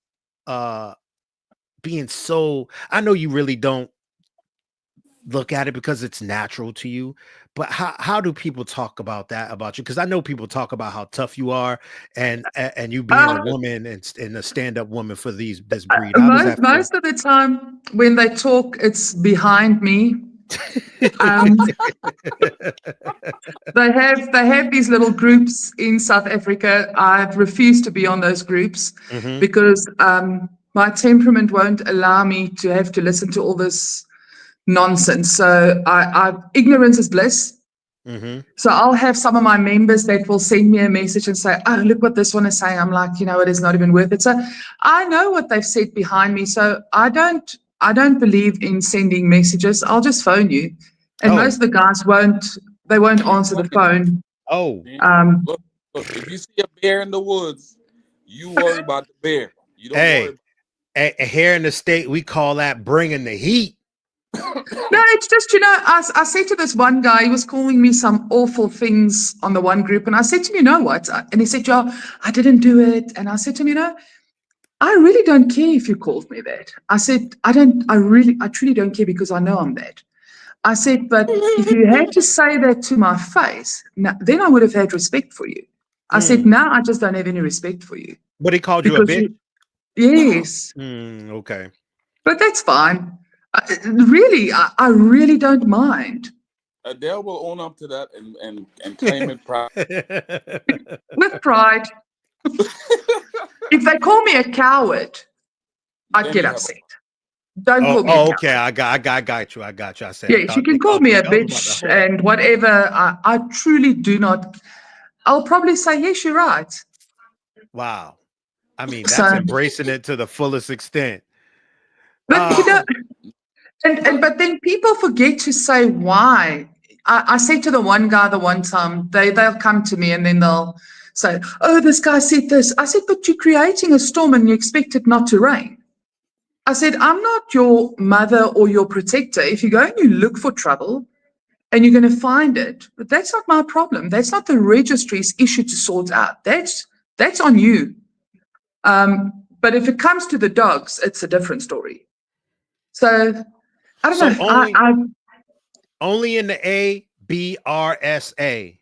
being so, I know you really don't look at it because it's natural to you, but how do people talk about that about you? Because I know people talk about how tough you are and you being a woman and a stand-up woman for this breed. How does that feel? Most of the time when they talk, it's behind me. Um, they have these little groups in South Africa. I've refused to be on those groups Mhm. because my temperament won't allow me to have to listen to all this nonsense. So ignorance is bliss. Mhm. So I'll have some of my members that will send me a message and say, "Oh, look what this one is saying." I'm like, it is not even worth it. So I know what they've said behind me. So I don't believe in sending messages. I'll just phone you. And Oh. most of the guys won't answer the phone. Oh. Look, if you see a bear in the woods, you worry about the bear. You don't worry. Here in the state, we call that bringing the heat. No, it's just, I said to this one guy, he was calling me some awful things on the one group. And I said to him, "You know what?" And he said, "Yeah, I didn't do it." And I said to him, "I really don't care if you called me that." I said, I truly don't care because I know I'm that. I said, "But if you had to say that to my face, then I would have had respect for you." I said, "Now I just don't have any respect for you." But he called you a bitch? Yes. Okay. But that's fine. Really, I really don't mind. Adele will own up to that and claim it proud. With pride. If they call me a coward, I'd get upset. Don't call me a coward. Okay. I got you. I said, Yes, you can call me a bitch and whatever. I truly do not. I'll probably say, "Yes, you're right." Wow. I mean, that's So, embracing it to the fullest extent. but but then people forget to say why. I said to the one guy the one time, they'll come to me and then they'll say, "Oh, this guy said this." I said, "But you're creating a storm and you expect it not to rain." I said, "I'm not your mother or your protector. If you go and you look for trouble and you're going to find it, but that's not my problem. That's not the registry's issue to sort out. That's on you." But if it comes to the dogs, it's a different story. So I don't know. Only in the ABRSA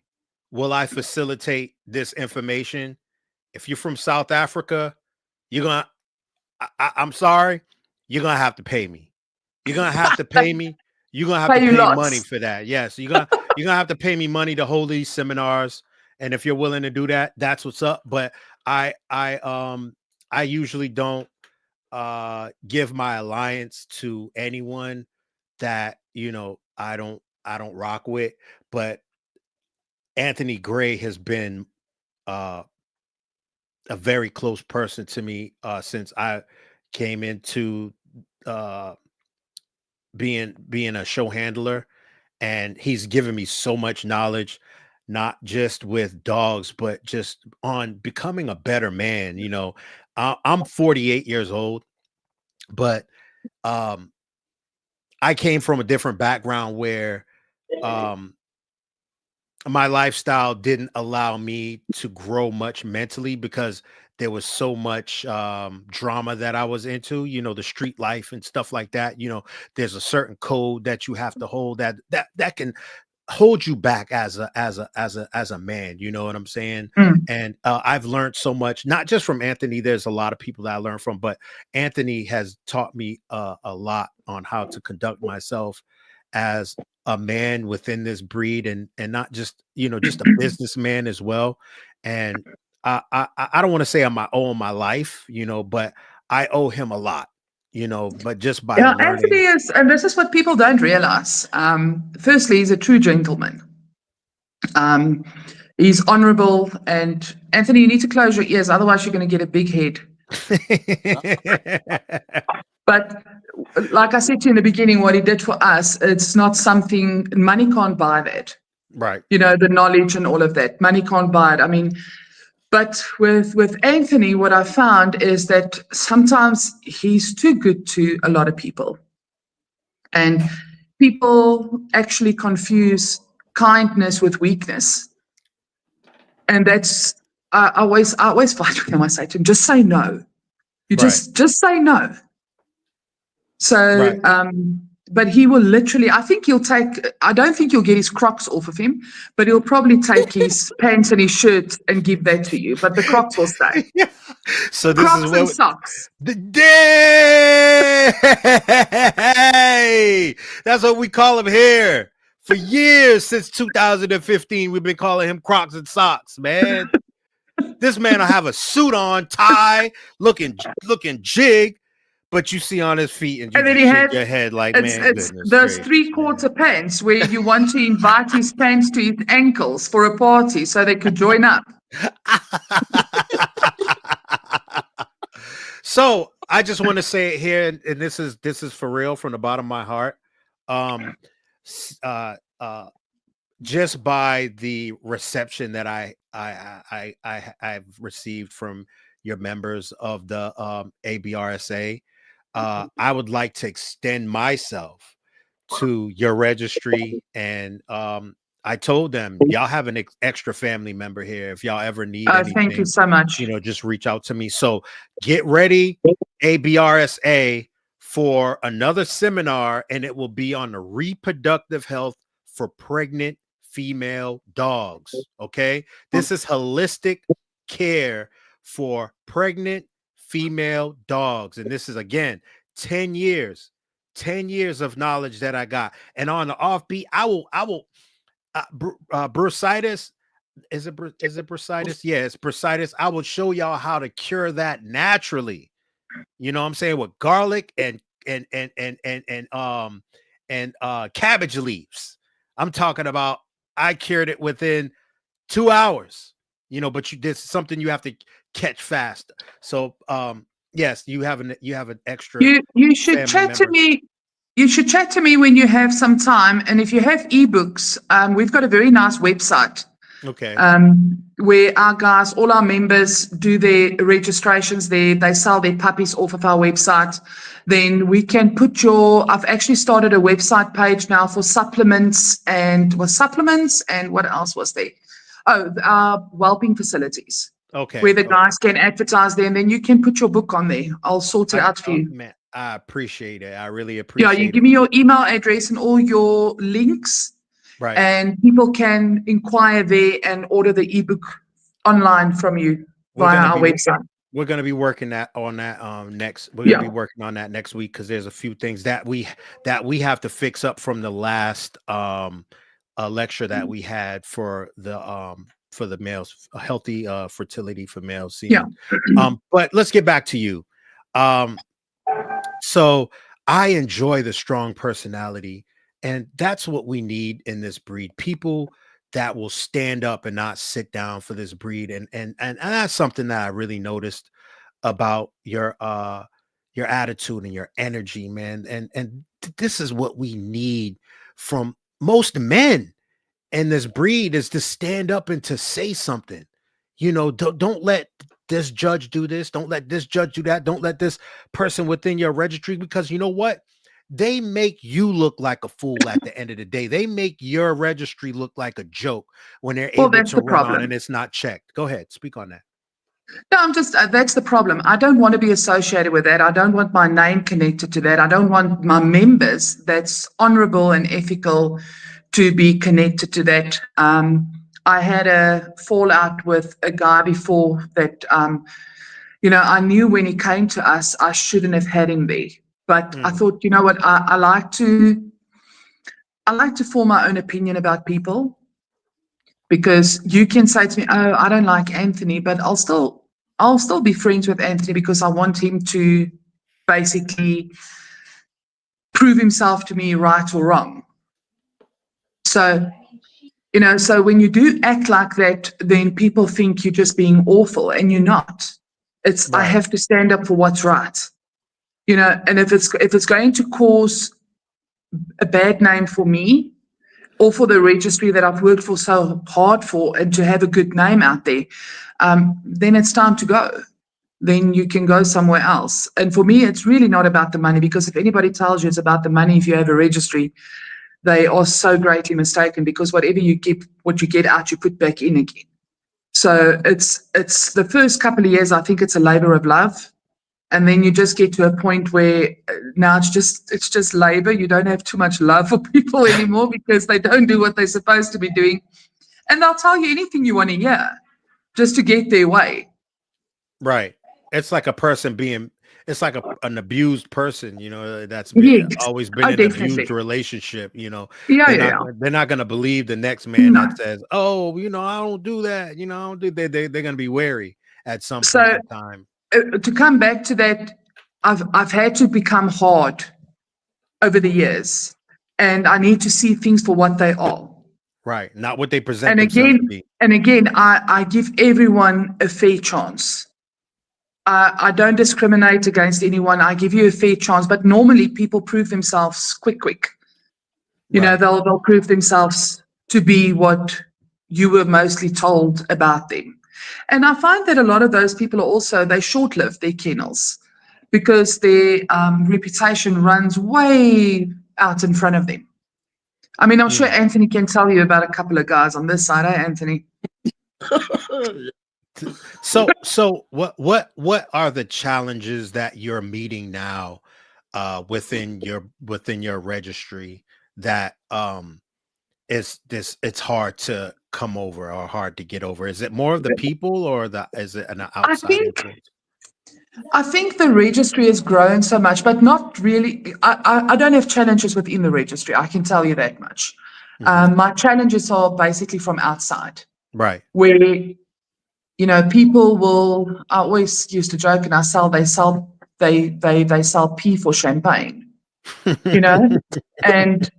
will I facilitate this information. If you're from South Africa, you're gonna. I'm sorry, you're gonna have to pay me. You're gonna have to pay me. You're gonna have Pay to you pay lots. money for that. Yes, you're gonna have to pay me money to hold these seminars. And if you're willing to do that, that's what's up. But I usually don't give my alliance to anyone that I don't rock with. But Anthony Gray has been a very close person to me since I came into being a show handler, and he's given me so much knowledge, not just with dogs, but just on becoming a better man. I'm 48 years old, but I came from a different background where my lifestyle didn't allow me to grow much mentally because there was so much drama that I was into, the street life and stuff like that. There's a certain code that you have to hold that can hold you back as a man, you know what I'm saying? And I've learned so much, not just from Anthony. There's a lot of people that I learned from, but Anthony has taught me a lot on how to conduct myself as a man within this breed, and not just just a businessman as well. And I don't want to say I owe him my life, but I owe him a lot, but just by learning. Anthony is, and this is what people don't realize. Firstly, he's a true gentleman. He's honorable, and Anthony, you need to close your ears, otherwise you're going to get a big head. But like I said to you in the beginning, what he did for us, it's not something, money can't buy that. Right. The knowledge and all of that. Money can't buy it. I mean, but with Anthony, what I found is that sometimes he's too good to a lot of people. And people actually confuse kindness with weakness. And that's, I always fight with him. I say to him, just say no. Just say no. So, but he will literally, I don't think you'll get his Crocs off of him, but he'll probably take his pants and his shirt and give that to you. But the Crocs will stay. So this Crocs is and socks. Hey, that's what we call him here. For years, since 2015, we've been calling him Crocs and socks, man. This man will have a suit on, tie, looking jig. But you see on his feet and you then shake your head like, man, it's those 3/4 pants where you want to invite his pants to his ankles for a party so they could join up. So I just want to say it here, and this is for real from the bottom of my heart. Just by the reception that I've received from your members of the ABRSA, I would like to extend myself to your registry. And I told them, y'all have an extra family member here. If y'all ever need anything, thank you so much. Just reach out to me. So get ready, ABRSA, for another seminar, and it will be on the reproductive health for pregnant female dogs. Okay, this is holistic care for pregnant female dogs, and this is again 10 years of knowledge that I got. And on the offbeat, I will bursitis, is it bursitis? Yeah, it's bursitis. I will show y'all how to cure that naturally, you know what I'm saying, with garlic and cabbage leaves. I'm talking about, I cured it within 2 hours, but this is something you have to catch fast. So yes, you have an extra. You should chat to me. You should chat to me when you have some time. And if you have ebooks, we've got a very nice website. Okay. Where our guys, all our members, do their registrations there. They sell their puppies off of our website. Then we can put I've actually started a website page now for supplements and what else was there? Oh, our whelping facilities. Okay. Where the guys can advertise there, and then you can put your book on there. I'll sort it out for you. Man, I appreciate it. I really appreciate it. Yeah, you give me your email address and all your links. Right. And people can inquire there and order the ebook online from you via our website. We're gonna be working on that next. We're gonna be working on that next week because there's a few things that we have to fix up from the last lecture that we had for the males, healthy fertility for males. But let's get back to you. So I enjoy the strong personality, and that's what we need in this breed. People that will stand up and not sit down for this breed. And that's something that I really noticed about your attitude and your energy, man. And this is what we need from most men in this breed, is to stand up and to say something. Don't let this judge do this. Don't let this judge do that. Don't let this person within your registry, because you know what? They make you look like a fool at the end of the day. They make your registry look like a joke when they're able to run on and it's not checked. Go ahead, speak on that. No, I'm just, that's the problem. I don't want to be associated with that. I don't want my name connected to that. I don't want my members that's honorable and ethical to be connected to that. I had a fallout with a guy before that, I knew when he came to us, I shouldn't have had him there. But I thought, you know what, I like to form my own opinion about people, because you can say to me, oh, I don't like Anthony, but I'll still be friends with Anthony because I want him to basically prove himself to me, right or wrong. So, so when you do act like that, then people think you're just being awful, and you're not. It's right. I have to stand up for what's right. And if it's going to cause a bad name for me or for the registry that I've worked for so hard for, and to have a good name out there, then it's time to go. Then you can go somewhere else. And for me, it's really not about the money, because if anybody tells you it's about the money, if you have a registry, they are so greatly mistaken, because whatever you get, what you get out, you put back in again. So it's the first couple of years, I think it's a labor of love. And then you just get to a point where now it's just labor. You don't have too much love for people anymore, because they don't do what they're supposed to be doing. And they'll tell you anything you want to hear just to get their way. Right. It's like a person it's like an abused person, that's always been in an abused relationship, They're not going to believe the next man that says, oh, I don't do that. I don't do that. They're going to be wary at some point in time. To come back to that, I've had to become hard over the years, and I need to see things for what they are. Right, not what they present themselves to be. And again, I give everyone a fair chance. I don't discriminate against anyone. I give you a fair chance, but normally people prove themselves quick. They'll prove themselves to be what you were mostly told about them. And I find that a lot of those people are also, they short-live their kennels, because their reputation runs way out in front of them. I mean, I'm sure Anthony can tell you about a couple of guys on this side, Anthony? So what are the challenges that you're meeting now within your registry that it's hard to come over or hard to get over? Is it more of the people, or is it an outside influence? I think the registry has grown so much, but not really. I don't have challenges within the registry. I can tell you that much. My challenges are basically from outside. Right. Where, people will, I always used to joke, and they sell pee for champagne, and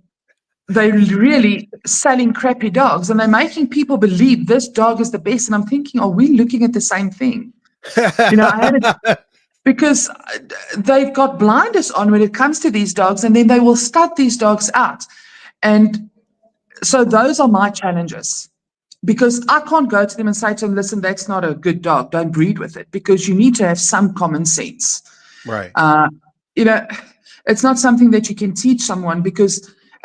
they're really selling crappy dogs, and they're making people believe this dog is the best. And I'm thinking, are we looking at the same thing? Because they've got blinders on when it comes to these dogs, and then they will stud these dogs out. And so those are my challenges, because I can't go to them and say to them, listen, that's not a good dog, don't breed with it, because you need to have some common sense. Right. It's not something that you can teach someone,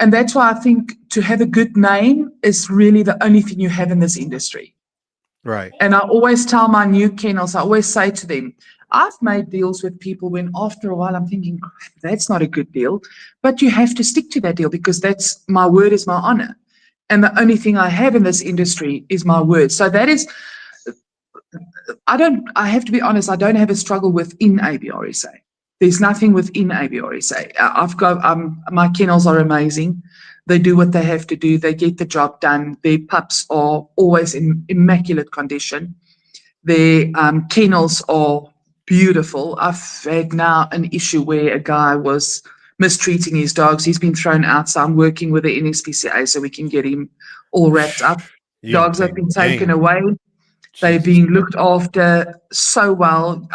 and that's why I think to have a good name is really the only thing you have in this industry. Right. And I always tell my new kennels, I always say to them, I've made deals with people when after a while I'm thinking, that's not a good deal, but you have to stick to that deal, because that's my word is my honor. And the only thing I have in this industry is my word. So that is I have to be honest, I don't have a struggle within ABRSA. There's nothing within ABRSA. I've got, my kennels are amazing. They do what they have to do. They get the job done. Their pups are always in immaculate condition. Their kennels are beautiful. I've had now an issue where a guy was mistreating his dogs. He's been thrown out, so I'm working with the NSPCA so we can get him all wrapped up. Dogs have been taken away. They're being looked after so well.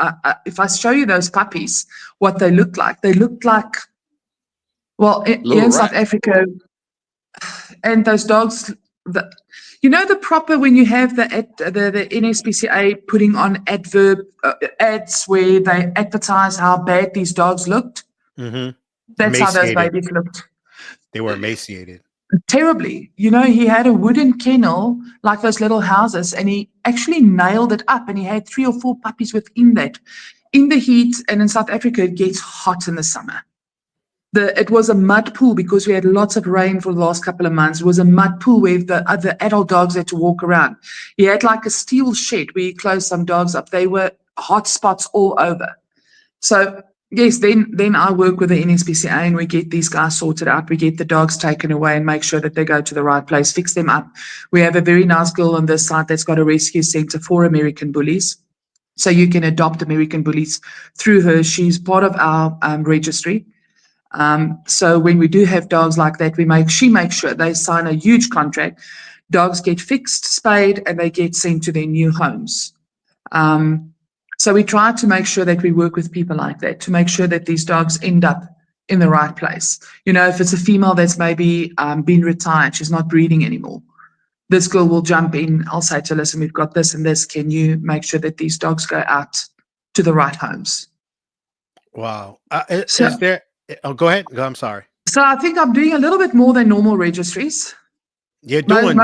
If I show you those puppies, what they look like, well, in South Africa, and those dogs, the proper, when you have the NSPCA putting on ads where they advertise how bad these dogs looked. Mm-hmm. That's how those babies looked. They were emaciated. Terribly. He had a wooden kennel, like those little houses, and he actually nailed it up, and he had 3 or 4 puppies within that. In the heat, and in South Africa, it gets hot in the summer. It was a mud pool because we had lots of rain for the last couple of months. It was a mud pool where the other adult dogs had to walk around. He had like a steel shed where he closed some dogs up. They were hot spots all over. So yes, then I work with the NSPCA and we get these guys sorted out. We get the dogs taken away and make sure that they go to the right place, fix them up. We have a very nice girl on this side that's got a rescue center for American bullies. So you can adopt American bullies through her. She's part of our registry. So when we do have dogs like that, she makes sure they sign a huge contract. Dogs get fixed, spayed, and they get sent to their new homes. So we try to make sure that we work with people like that to make sure that these dogs end up in the right place. If it's a female that's maybe been retired, she's not breeding anymore. This girl will jump in. I'll say to her, listen, we've got this and this. Can you make sure that these dogs go out to the right homes? Wow. Is there... Oh, go ahead. I'm sorry. So I think I'm doing a little bit more than normal registries. You're doing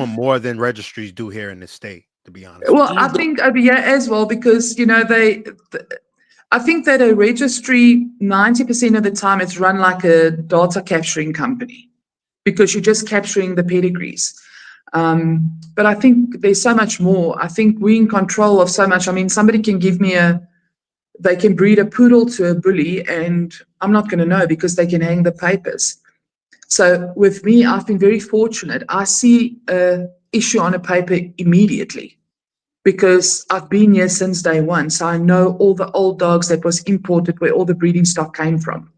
more than registries do here in the state, to be honest. Well, I think over here as well, because I think that a registry 90% of the time it's run like a data capturing company because you're just capturing the pedigrees. But I think there's so much more. I think we're in control of so much. I mean, somebody can give me they can breed a poodle to a bully and I'm not going to know because they can hang the papers. So with me, I've been very fortunate. I see an issue on a paper immediately because I've been here since day one. So I know all the old dogs that was imported, where all the breeding stock came from.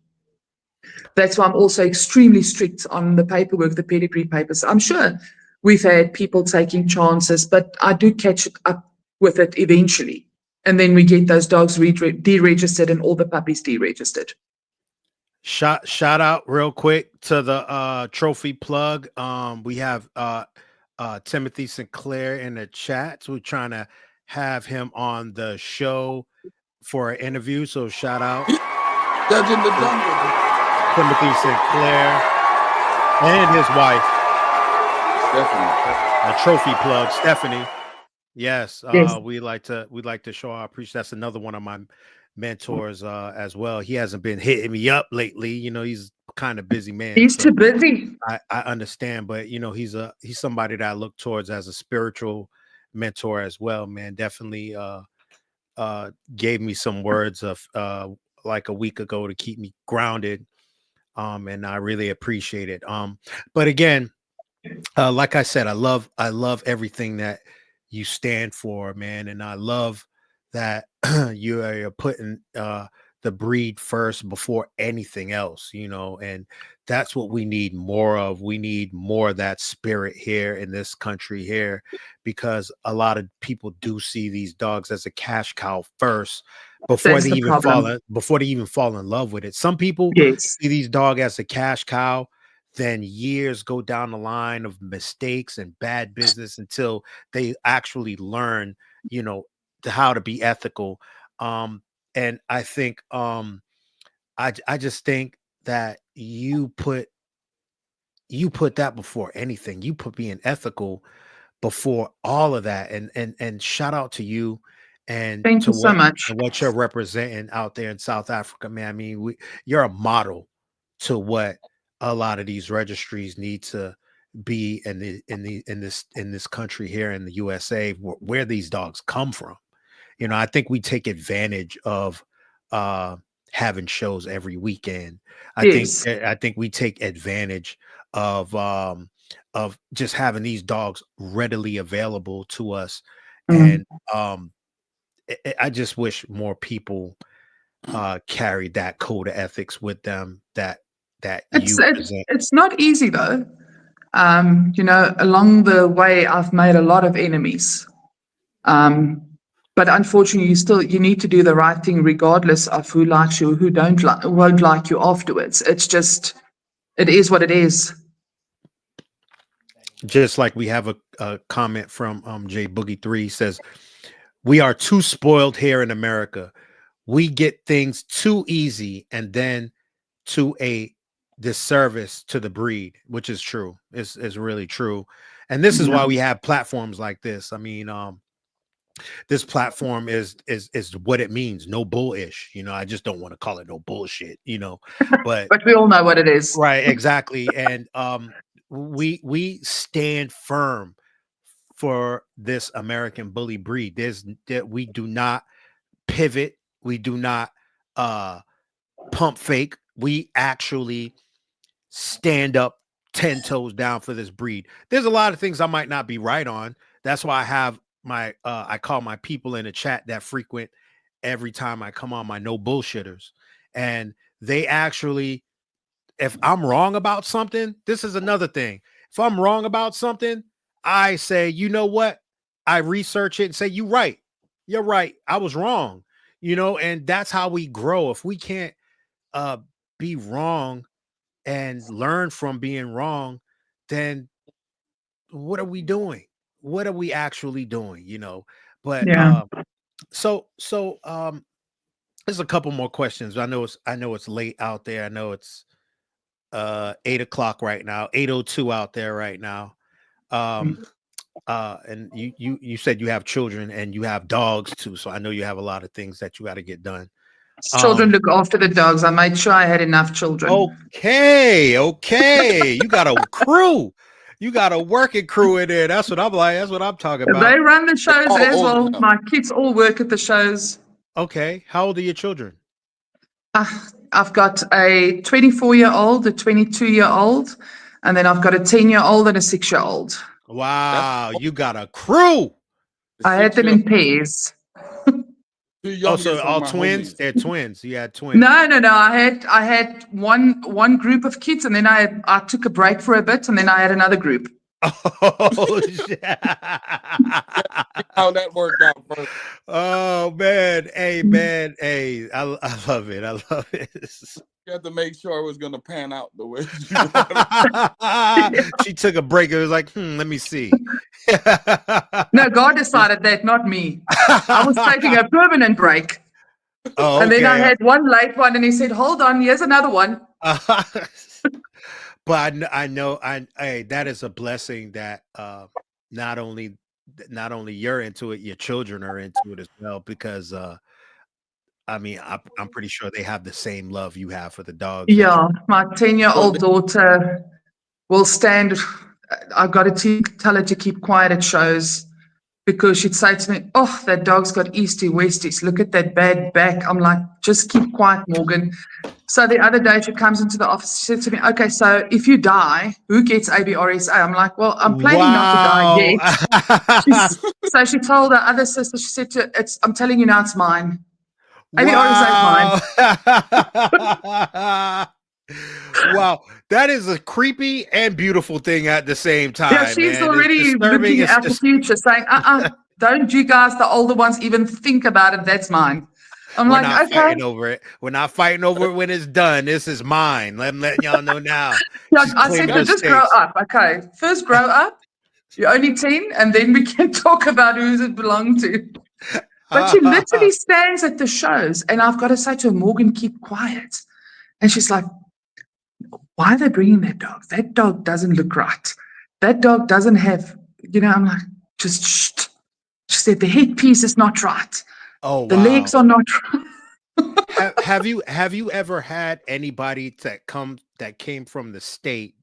That's why I'm also extremely strict on the paperwork, the pedigree papers. I'm sure we've had people taking chances, but I do catch up with it eventually. And then we get those dogs deregistered and all the puppies deregistered. Shout out real quick to the trophy plug. We have Timothy Sinclair in the chat. So we're trying to have him on the show for an interview. So shout out Judge in the Jungle. Timothy Sinclair and his wife. Stephanie. A trophy plug, Stephanie. Yes, Yes. we'd like to show our appreciation. That's another one of my mentors as well. He hasn't been hitting me up lately. He's kind of busy man. He's too busy. I understand, but he's somebody that I look towards as a spiritual mentor as well, man. Definitely gave me some words of like a week ago to keep me grounded. And I really appreciate it. But again, like I said, I love everything that you stand for, man. And I love that you are putting the breed first before anything else, and that's what we need more of. We need more of that spirit here in this country here, because a lot of people do see these dogs as a cash cow first before they even fall in love with it. Some people see these dogs as a cash cow, then years go down the line of mistakes and bad business until they actually learn, how to be ethical. And I think I just think that you put that before anything. You put being ethical before all of that. And shout out to you. And thank you so much. And what you're representing out there in South Africa, man. I mean, you're a model to what a lot of these registries need to be in this country here in the USA where these dogs come from. You know, I think we take advantage of having shows every weekend. Yes. I think we take advantage of just having these dogs readily available to us. Mm. And I just wish more people carried that code of ethics with them that It's you it, present. it's not easy though. You know, along the way, I've made a lot of enemies. But unfortunately, you need to do the right thing regardless of who likes you, who won't like you afterwards. It's just, it is what it is. Just like we have a comment from J Boogie 3 says, we are too spoiled here in America. We get things too easy and then to a disservice to the breed, which is true. It's really true. And this is why we have platforms like this. I mean, this platform is what it means. No bullish. You know, I just don't want to call it no bullshit, you know, but we all know what it is. Right, exactly. And we stand firm for this American bully breed. We do not pivot. We do not pump fake. We actually stand up 10 toes down for this breed. There's a lot of things I might not be right on. That's why I have my I call my people in the chat that frequent every time I come on, my no bullshitters. And they actually, if I'm wrong about something, this is another thing. If I'm wrong about something, I say, you know what? I research it and say, you're right. You're right. I was wrong. You know, and that's how we grow. If we can't be wrong and learn from being wrong, then what are we doing? What are we actually doing? You know, but Yeah. so there's a couple more questions. I know it's late out there. I know it's 8 o'clock right now, 8:02 out there right now. And you said you have children and you have dogs too, so I know you have a lot of things that you got to get done. Children look after the dogs. I made sure I had enough children. Okay. You got a crew. You got a working crew in there. That's what I'm like. That's what I'm talking about. They run the shows as well. now. My kids all work at the shows. Okay. How old are your children? I've got a 24-year-old, a 22-year-old, and then I've got a 10-year-old and a 6-year-old. Wow, you got a crew. I had them in pairs. Oh, so all twins? They're twins. You had twins. No. I had one group of kids, and then I took a break for a bit, and then I had another group. Oh shit. How that worked out first. Oh man. Hey, I love it. I love it. You had to make sure it was gonna pan out the way She took a break. It was like, let me see. No, God decided that, not me. I was taking a permanent break. Oh, And then I okay. had one late one, and he said, hold on, here's another one. But I know that is a blessing that not only you're into it, your children are into it as well, because I mean, I'm pretty sure they have the same love you have for the dogs. Yeah, my 10-year-old daughter will stand. I've got to tell her to keep quiet at shows, because she'd say to me, oh, that dog's got Eastie Westies. Look at that bad back. I'm like, just keep quiet, Morgan. So the other day she comes into the office. She said to me, okay, so if you die, who gets ABRSA? I'm like, well, I'm planning not to die yet. So she told her other sister, she said, I'm telling you now, it's mine. ABRSA is mine. Wow, that is a creepy and beautiful thing at the same time. Yeah, she's man. already looking at the future, saying, don't you guys, the older ones, even think about it. That's mine. I'm We're like, not okay. fighting over it. We're not fighting over it when it's done. This is mine. I'm letting y'all know now. Yeah, I said, no, just grow up. Okay, first grow up. You're only 10, and then we can talk about who it belongs to. But she literally stands at the shows, and I've got to say to her, Morgan, keep quiet. And she's like, why are they bringing that dog? That dog doesn't look right. That dog doesn't have, I'm like, just shh. She said, the headpiece is not right. Oh, the wow. legs are not right. Have you ever had anybody that came from the state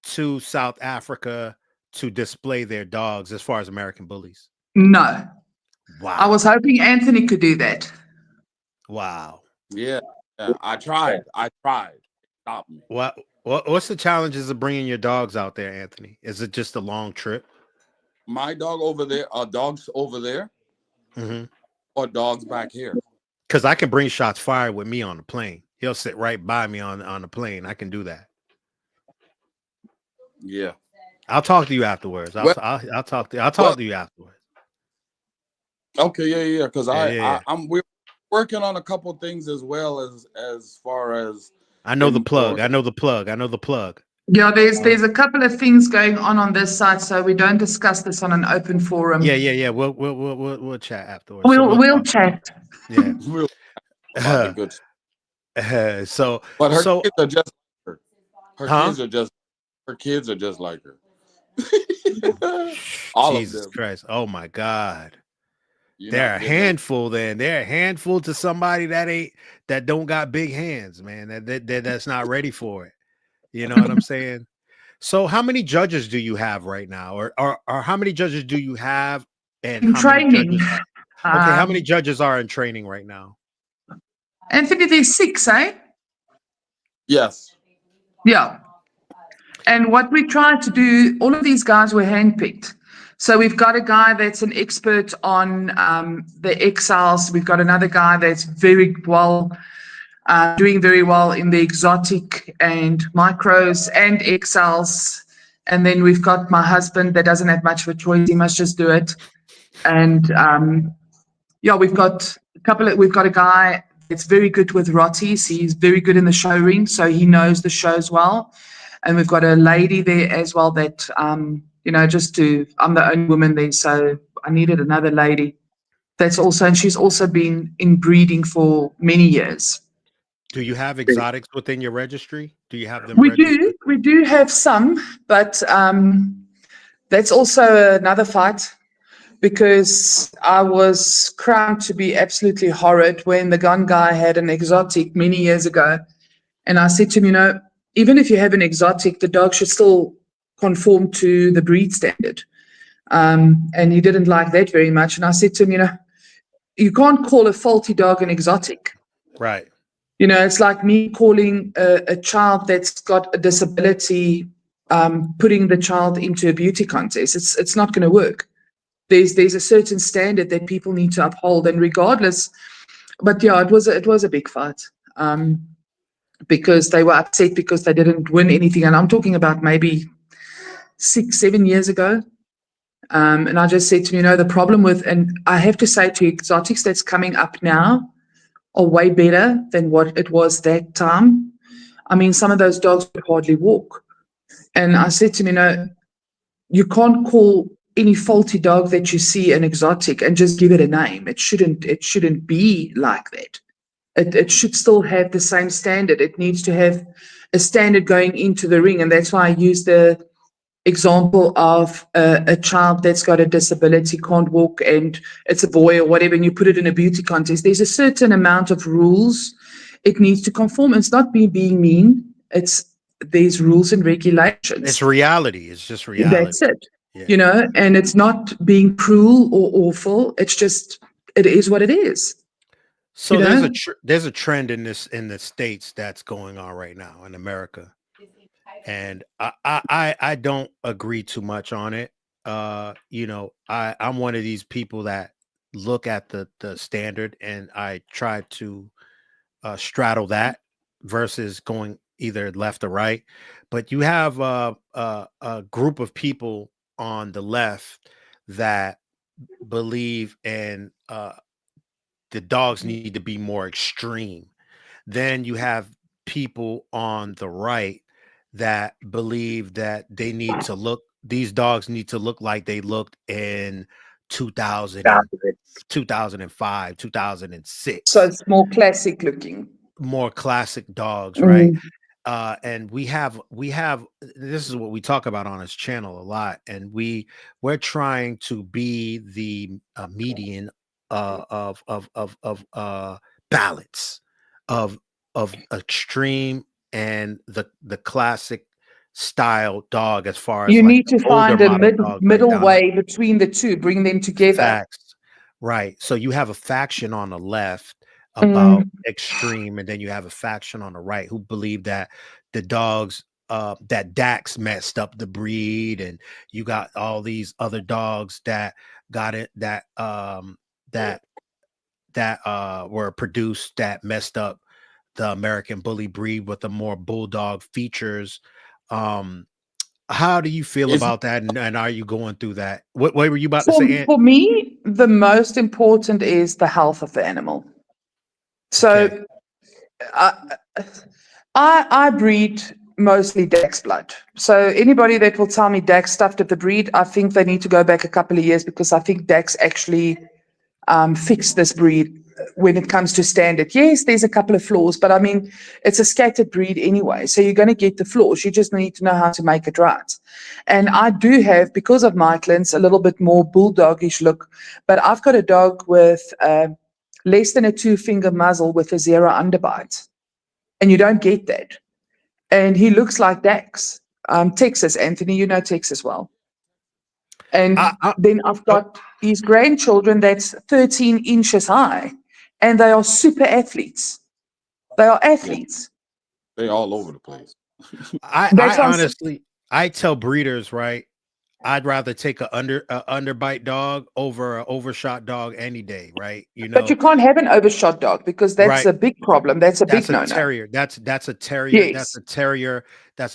to South Africa to display their dogs as far as American bullies? No. Wow. I was hoping Anthony could do that. Wow. Yeah, I tried. Stop me. What's the challenges of bringing your dogs out there, Anthony? Is it just a long trip? My dog over there, dogs over there, or dogs back here? Because I can bring shots fired with me on the plane. He'll sit right by me on the plane. I can do that. Yeah. I'll talk to you afterwards. I'll talk to you afterwards. Okay, yeah. Because Yeah. we're working on a couple things as well as far as I know the plug. I know the plug. Yeah, there's a couple of things going on this side, so we don't discuss this on an open forum. Yeah. We'll chat afterwards. We'll chat. Yeah. real about the good. But her kids are just like her. Her kids are just like her. All Jesus of them. Christ. Oh my God. They're a handful then. They're a handful to somebody that don't got big hands, man. That's not ready for it. You know what I'm saying? So how many judges do you have right now? Or how many judges do you have? And in training. How many judges are in training right now? Anthony, there's 6, eh? Yes. Yeah. And what we tried to do, all of these guys were handpicked. So we've got a guy that's an expert on the XLs. We've got another guy that's very well, doing very well in the exotic and micros and XLs. And then we've got my husband that doesn't have much of a choice. He must just do it. And we've got a guy that's very good with rotties. He's very good in the show ring, so he knows the shows well. And we've got a lady there as well that, I'm the only woman there, so I needed another lady. And she's also been in breeding for many years. Do you have exotics within your registry? Do you have them? We do have some, but that's also another fight, because I was crowned to be absolutely horrid when the gun guy had an exotic many years ago. And I said to him, even if you have an exotic, the dog should still conform to the breed standard. And he didn't like that very much. And I said to him, you can't call a faulty dog an exotic. Right. It's like me calling a child that's got a disability, putting the child into a beauty contest. It's not going to work. There's a certain standard that people need to uphold, and regardless. But yeah, it was a big fight. Because they were upset because they didn't win anything. And I'm talking about maybe 6-7 years ago. And I just said to him, the problem with, and I have to say to you, exotics that's coming up now are way better than what it was that time. I mean, some of those dogs could hardly walk. And I said to him, you can't call any faulty dog that you see an exotic and just give it a name. It shouldn't be like that. It should still have the same standard. It needs to have a standard going into the ring. And that's why I use the example of a child that's got a disability, can't walk, and it's a boy or whatever, and you put it in a beauty contest. There's a certain amount of rules it needs to conform. It's not me being mean. There's rules and regulations. It's reality. It's just reality. That's it. Yeah. And it's not being cruel or awful. It's just, it is what it is. So there's a trend in the States that's going on right now in America, and I don't agree too much on it. I'm one of these people that look at the standard and I try to straddle that versus going either left or right. But you have a group of people on the left that believe in the dogs need to be more extreme. Then you have people on the right that believe that these dogs need to look like they looked in 2000, 2005, 2006. So it's more classic looking. More classic dogs, right? And we have this is what we talk about on this channel a lot, and we're trying to be the median of balance of extreme and the classic style dog as far as You like need the to older find a model dogs, right middle down to way between the two, bring them together. facts. Right. So you have a faction on the left about Mm. extreme, and then you have a faction on the right who believe that the dogs that Dax messed up the breed, and you got all these other dogs that got it that were produced that messed up the American bully breed with the more bulldog features. Um, how do you feel Is about that? And are you going through that? What were you about to say, Aunt? For me, the most important is the health of the animal. So Okay. I breed mostly Dax blood. So anybody that will tell me Dax stuffed up the breed, I think they need to go back a couple of years, because I think Dax actually fixed this breed when it comes to standard. Yes, there's a couple of flaws, but I mean, it's a scattered breed anyway. So you're going to get the flaws. You just need to know how to make it right. And I do have, because of my clients, a little bit more bulldogish look, but I've got a dog with less than a 2-finger muzzle with a 0 underbite. And you don't get that. And he looks like Dax. Texas, Anthony, you know Texas well. And then I've got his grandchildren that's 13 inches high, and they are super athletes. They are athletes. they all over the place? That's I on. honestly, I tell breeders, right? I'd rather take a underbite dog over an overshot dog any day, right? You But you know, can't have an overshot dog, because that's right? a big problem. That's a That's big a no-no. terrier. That's a terrier. Yes. That's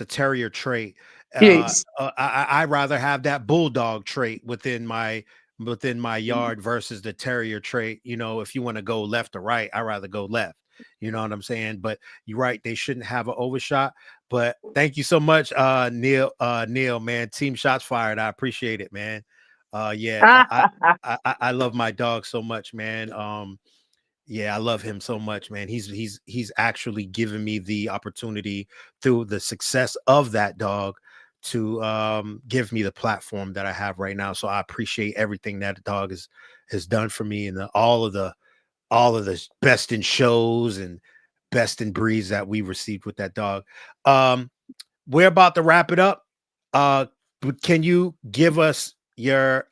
a terrier trait. Yes. I rather have that bulldog trait within my yard versus the terrier trait. You know, if you want to go left or right, I rather go left. You know what I'm saying? But you're right, they shouldn't have an overshot. But thank you so much, Neil, man. Team shots fired. I appreciate it, man. Yeah, I love my dog so much, man. Yeah, I love him so much, man. He's actually given me the opportunity through the success of that dog to give me the platform that I have right now. So I appreciate everything that the dog has done for me, and all of the best in shows and best in breeds that we received with that dog. We're about to wrap it up. But can you give us your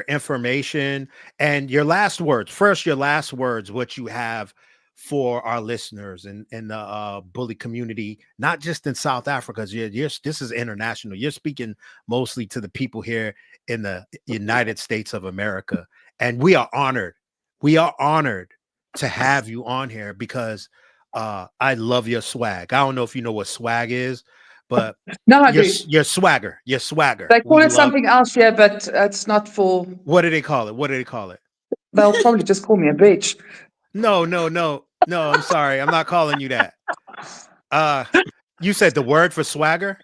information and your last words? First, your last words, what you have for our listeners and the bully community, not just in South Africa. This is international. You're speaking mostly to the people here in the United States of America, and we are honored. We are honored to have you on here because I love your swag. I don't know if you know what swag is, but No, I do. your swagger. They call it something else here, but it's not for. What do they call it? What do they call it? They'll probably just call me a bitch. No. I'm sorry. I'm not calling you that. You said the word for swagger?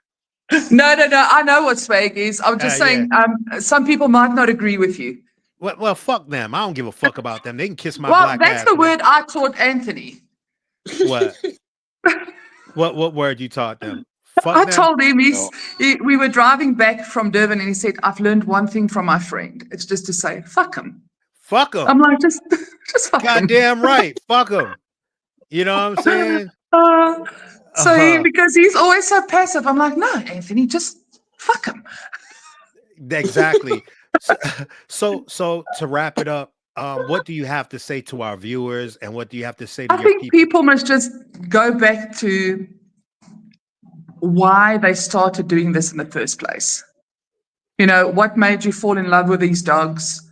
No. I know what swag is. I'm just saying, some people might not agree with you. Well, fuck them. I don't give a fuck about them. They can kiss my Well, black that's ass. the word I taught Anthony. What? What word you taught them? Fuck I them? told him we were driving back from Durban, and he said, "I've learned one thing from my friend. It's just to say, fuck him." Fuck them. I'm like, just fuck him. Goddamn right. Fuck them. You know what I'm saying? Because he's always so passive, I'm like, no, Anthony, just fuck him. Exactly. So to wrap it up, what do you have to say to our viewers, and what do you have to say to I your think people must just go back to why they started doing this in the first place. You know, what made you fall in love with these dogs?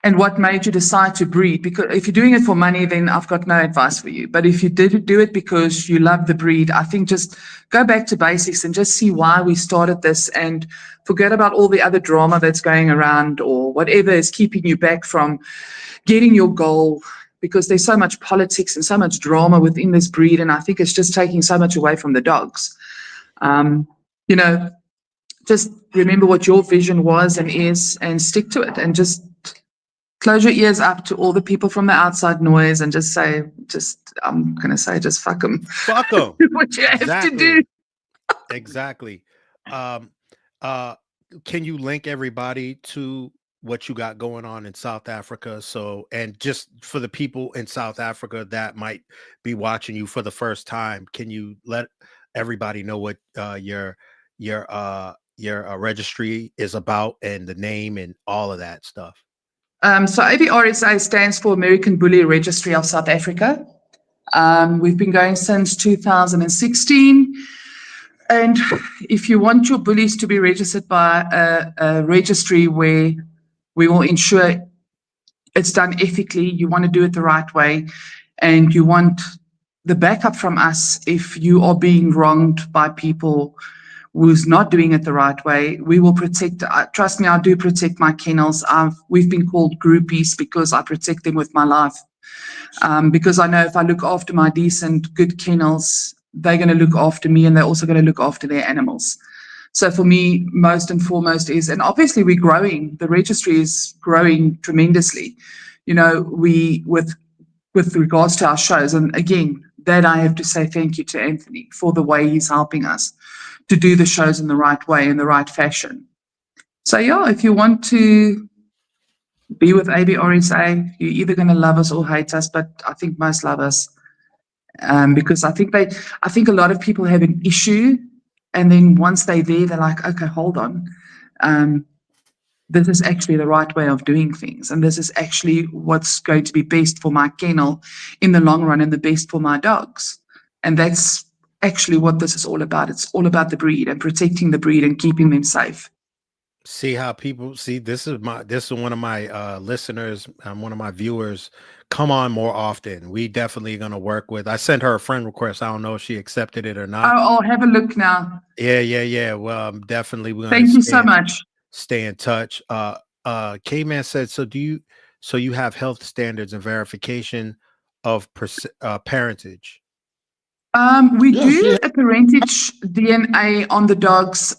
And what made you decide to breed? Because if you're doing it for money, then I've got no advice for you. But if you did do it because you love the breed, I think just go back to basics and just see why we started this, and forget about all the other drama that's going around or whatever is keeping you back from getting your goal, because there's so much politics and so much drama within this breed. And I think it's just taking so much away from the dogs. You know, just remember what your vision was and is, and stick to it, and just close your ears up to all the people from the outside noise, and just say, I'm going to say, just fuck them. Fuck them. What you have to do. Exactly. Can you link everybody to what you got going on in South Africa? So, and just for the people in South Africa that might be watching you for the first time, can you let everybody know what your registry is about and the name and all of that stuff. So ABRSA stands for American Bully Registry of South Africa. We've been going since 2016. And if you want your bullies to be registered by a registry where we will ensure it's done ethically, you want to do it the right way, and you want the backup from us if you are being wronged by people who's not doing it the right way, we will protect. Trust me, I do protect my kennels. We've been called groupies because I protect them with my life. Because I know if I look after my decent, good kennels, they're going to look after me, and they're also going to look after their animals. So for me, most and foremost is, and obviously we're growing, the registry is growing tremendously, you know, with regards to our shows. And again, that I have to say thank you to Anthony for the way he's helping us to do the shows in the right way, in the right fashion. So yeah, if you want to be with ABRSA, you're either going to love us or hate us, but I think most love us. Because I think a lot of people have an issue, and then once they're there, they're like, okay, hold on. This is actually the right way of doing things. And this is actually what's going to be best for my kennel in the long run and the best for my dogs. And that's actually what this is all about. It's all about the breed and protecting the breed and keeping them safe. See how people see this is one of my listeners, one of my viewers. Come on more often. We definitely gonna work with. I sent her a friend request. I don't know if she accepted it or not. I'll have a look now. Yeah. Well, definitely we're gonna thank you so much. Stay in touch. K-Man said, so you have health standards and verification of parentage? We do a parentage DNA on the dogs.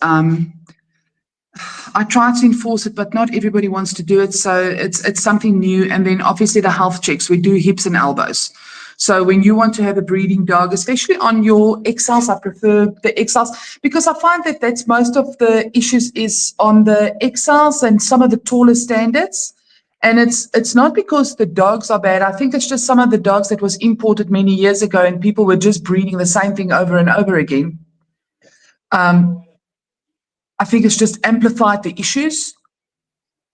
I try to enforce it, but not everybody wants to do it. So it's something new. And then obviously the health checks, we do hips and elbows. So when you want to have a breeding dog, especially on your XLs, I prefer the XLs because I find that that's most of the issues is on the XLs and some of the taller standards. And it's not because the dogs are bad. I think it's just some of the dogs that was imported many years ago and people were just breeding the same thing over and over again. I think it's just amplified the issues.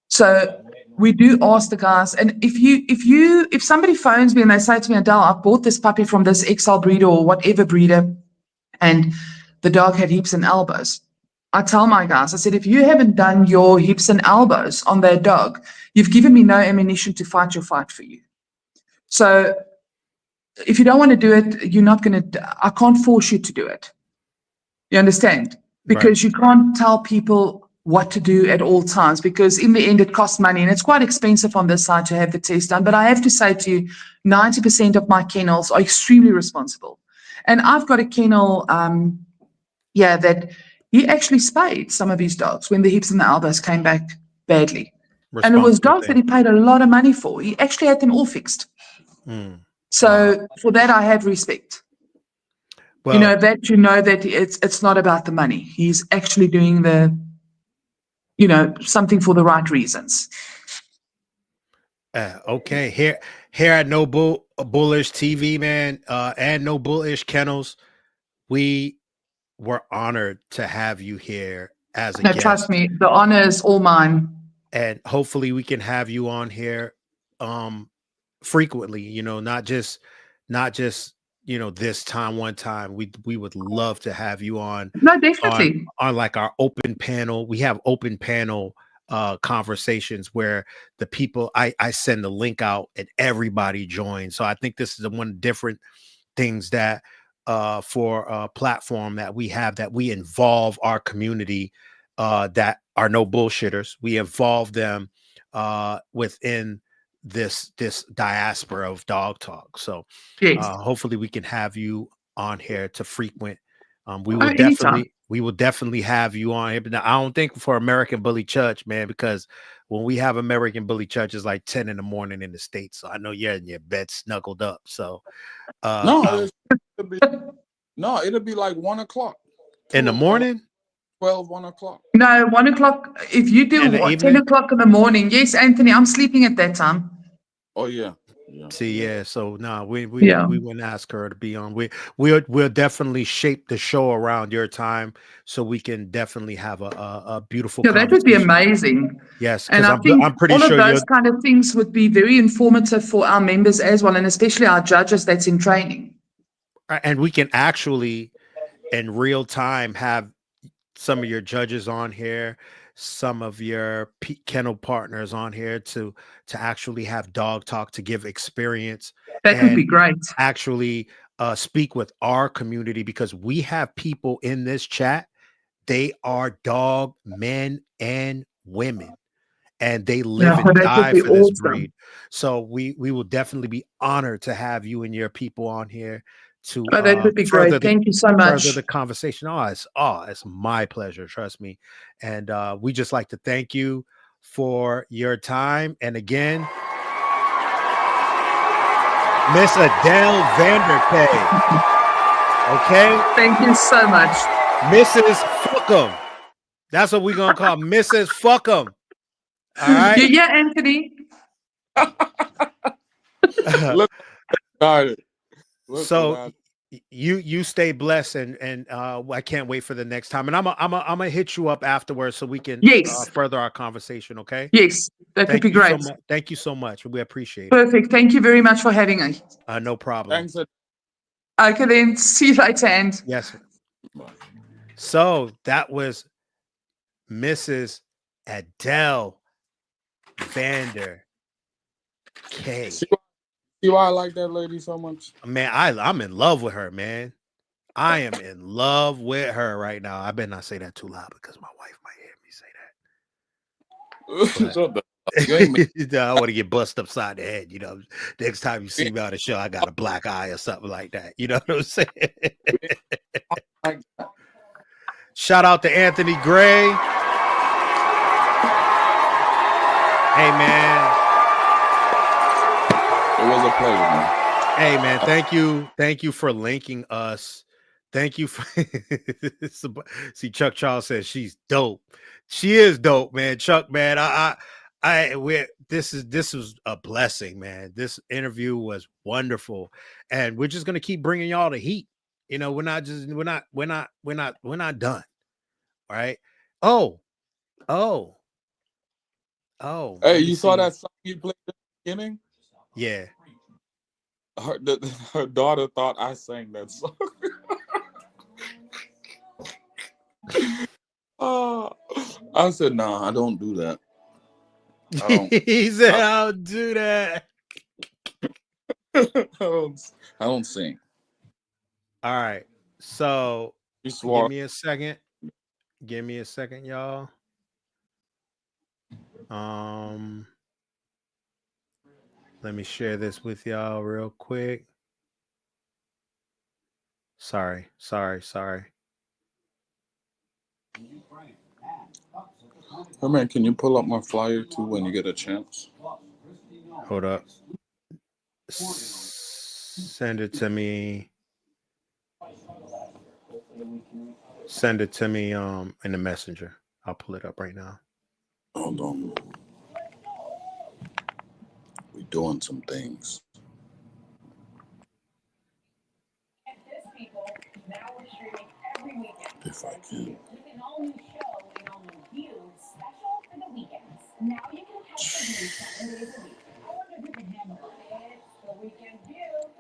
So we do ask the guys, and if somebody phones me and they say to me, Adele, I bought this puppy from this XL breeder or whatever breeder, and the dog had hips and elbows, I tell my guys, I said, if you haven't done your hips and elbows on their dog, you've given me no ammunition to fight your fight for you. So if you don't want to do it, you're not going to, I can't force you to do it. You understand? Because you can't tell people what to do at all times, because in the end it costs money and it's quite expensive on this side to have the test done. But I have to say to you, 90% of my kennels are extremely responsible. And I've got a kennel, that he actually spayed some of his dogs when the hips and the elbows came back badly. And it was dogs that he paid a lot of money for. He actually had them all fixed. So for that, I have respect. Well, that it's not about the money. He's actually doing something for the right reasons. Okay. Here at No Bullish TV, man, and No Bullish Kennels, we were honored to have you here as a guest. Trust me, the honor is all mine. And hopefully we can have you on here frequently, not just this time, one time. We would love to have you on. No, definitely. On like our open panel. We have open panel conversations where the people, I send the link out and everybody joins. So I think this is one different things that for a platform that we have, that we involve our community that are no bullshitters. We involve them within this diaspora of dog talk. So hopefully we can have you on here to frequent. We will definitely have you on here. But now, I don't think for American Bully Church, man, because when we have American Bully Church, it's like 10 in the morning in the States. So I know you're in your bed snuggled up. So it'll be like 1 o'clock in the morning. 1 o'clock. No, 1 o'clock. If you do 10 o'clock in the morning, yes, Anthony, I'm sleeping at that time. Oh yeah. Yeah. See, yeah. So we Yeah. wouldn't ask her to be on. We'll definitely shape the show around your time so we can definitely have a beautiful Yeah, that would be conversation. amazing. Yes, And because I think I'm pretty all of sure you're those kind of things would be very informative for our members as well, and especially our judges that's in training. and we can actually in real time have some of your judges on here, some of your kennel partners on here to actually have dog talk to give experience That would and be great. actually speak with our community because we have people in this chat. They are dog men and women, and they live Yeah, and that would die be for this awesome. breed. So we will definitely be honored to have you and your people on here to Oh, that would be further great. Thank you so much. the conversation. It's my pleasure, trust me. And we just like to thank you for your time. And again, Miss Adel Van Der Kaay. Okay, Thank you so much. Mrs. Fuckum. That's what we're gonna call Mrs. Fuckum. All right. Yeah, Anthony. Look at it. Look So at you stay blessed and I can't wait for the next time. And I'm gonna hit you up afterwards so we can Yes. further our conversation. Okay. Yes, that would Thank be you so great. much. Thank you so much. We appreciate it. Perfect. Thank you very much for having us. No problem. Thanks. Okay, then see you later. And Yes. So that was Mrs. Adel Van Der Kaay. See why I like that lady so much? Man, I'm in love with her, man. I am in love with her right now. I better not say that too loud because my wife might hear me say that. Shut the you ain't I want to get bust upside the head. Next time you see me on the show, I got a black eye or something like that. You know what I'm saying? like Shout out to Anthony Gray. Hey, man. it was a pleasure, man. Hey, man. Thank you for linking us. Thank you for see. Chuck Charles says she's dope. She is dope, man. Chuck, man. This was a blessing, man. This interview was wonderful, and we're just gonna keep bringing y'all the heat. We're not done. All right. Oh. Hey, you saw that song you played at the beginning? Yeah. Her daughter thought I sang that song. I said, "Nah, I don't do that." He said, "I'll do that." I don't sing. All right. So You swore. give me a second. Give me a second, y'all. Let me share this with y'all real quick. Sorry. Hey man, can you pull up my flyer too when you get a chance? Hold up. Send it to me. Send it to me in the messenger. I'll pull it up right now. Hold on. We're doing some things. If I can.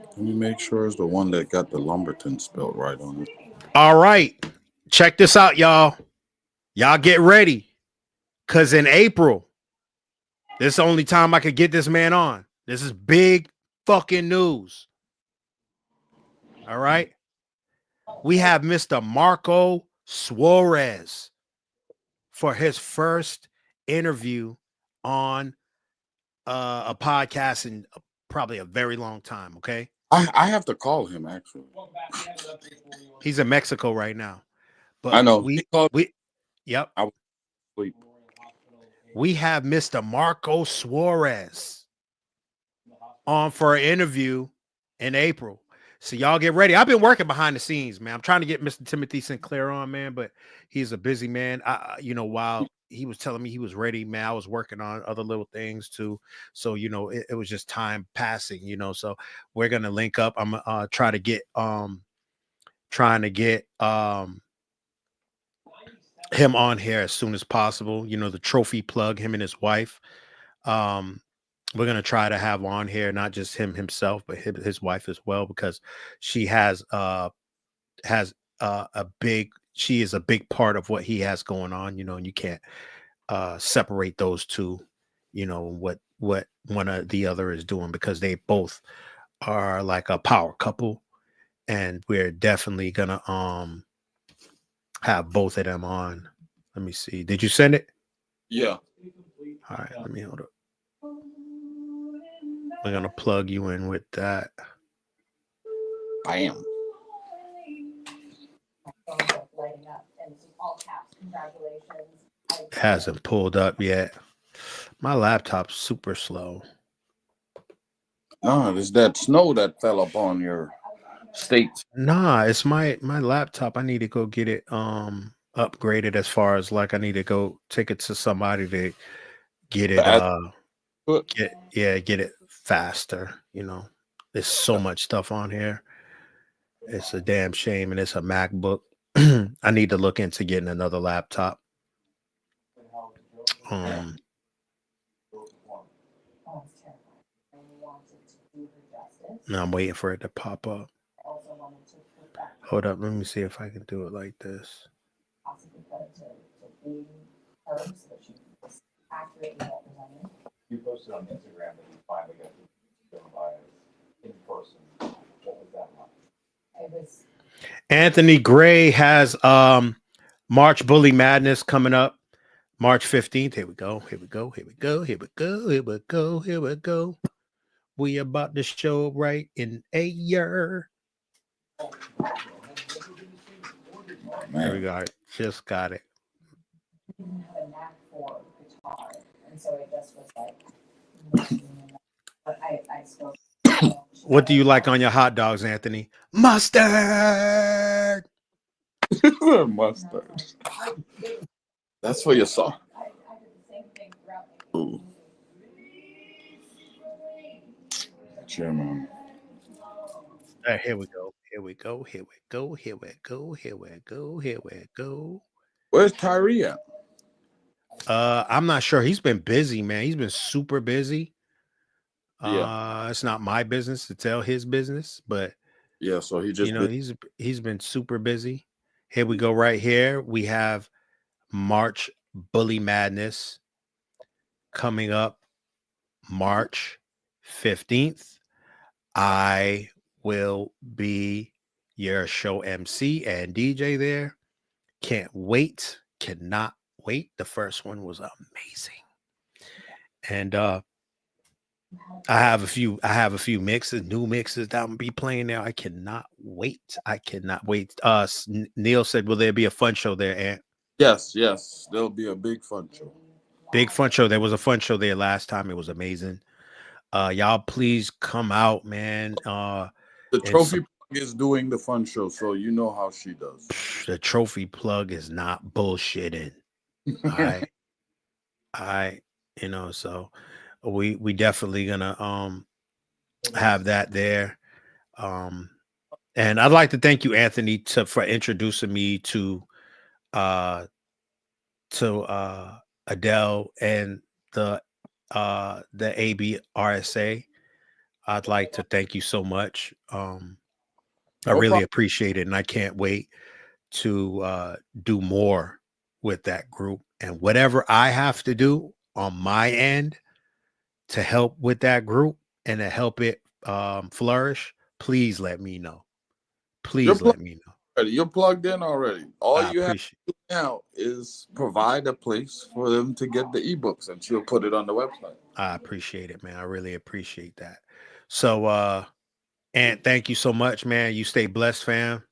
Let me make sure it's the one that got the Lumberton spelled right on it. All right. Check this out, y'all. Y'all get ready. Because in April, this is the only time I could get this man on. This is big fucking news. All right. We have Mr. Marco Suarez for his first interview on a podcast in probably a very long time. Okay. I have to call him actually. He's in Mexico right now. But I know. Yep. I was asleep. We have Mr. Marco Suarez on for an interview in April. So y'all get ready. I've been working behind the scenes, man. I'm trying to get Mr. Timothy Sinclair on, man, but he's a busy man. While he was telling me he was ready, man. I was working on other little things too. So, you know, it was just time passing, you know. So we're gonna link up. I'm trying to get him on here as soon as possible. You know, the trophy plug, him and his wife. We're gonna try to have on here not just him himself, but his wife as well, because she has a big, she is a big part of what he has going on, you know, and you can't separate those two, you know, what one or the other is doing, because they both are like a power couple, and we're definitely gonna have both of them on. Let me see. Did you send it? Yeah. All right, let me hold up. We're gonna plug you in with that. I am. It hasn't pulled up yet. My laptop's super slow. No, it's that snow that fell upon your state. Nah, it's my laptop. I need to go get it upgraded, as far as like I need to go take it to somebody to get it get it faster, you know. There's so much stuff on here. It's a damn shame, and it's a MacBook. I need to look into getting another laptop. Now I'm waiting for it to pop up. Hold up, let me see if I can do it like this. You posted on Instagram that you finally got to go by in person. What was that like? Anthony Gray has March Bully Madness coming up March 15th. Here we go. We about to show right in a year. There we go. Just got it. What do you like on your hot dogs, Anthony? Mustard. Mustard. That's for your sauce. Ooh. Chairman. Here we go. Where's Tyree at? I'm not sure. He's been busy, man. He's been super busy. Yeah. It's not my business to tell his business, but yeah, so he just, you know, he's been super busy. Here we go. Right here we have March Bully Madness coming up March 15th. I will be your show MC and DJ there. Can't wait. Cannot wait. The first one was amazing. And I have a few mixes, new mixes that I'm gonna be playing there. I cannot wait. Neil said, will there be a fun show there, Ant? Yes, there'll be a big fun show. Big fun show. There was a fun show there last time. It was amazing. Y'all please come out, man. The trophy plug is doing the fun show, so you know how she does. The trophy plug is not bullshitting. I you know, so we definitely gonna have that there. And I'd like to thank you, Anthony, for introducing me to Adele and the ABRSA. I'd like to thank you so much. I really appreciate it, and I can't wait to do more with that group, and whatever I have to do on my end to help with that group and to help it flourish, please let me know. Please let me know. You're plugged in already. All you have to do now is provide a place for them to get the ebooks, and she'll put it on the website. I appreciate it, man. I really appreciate that. So, Ant, thank you so much, man. You stay blessed, fam.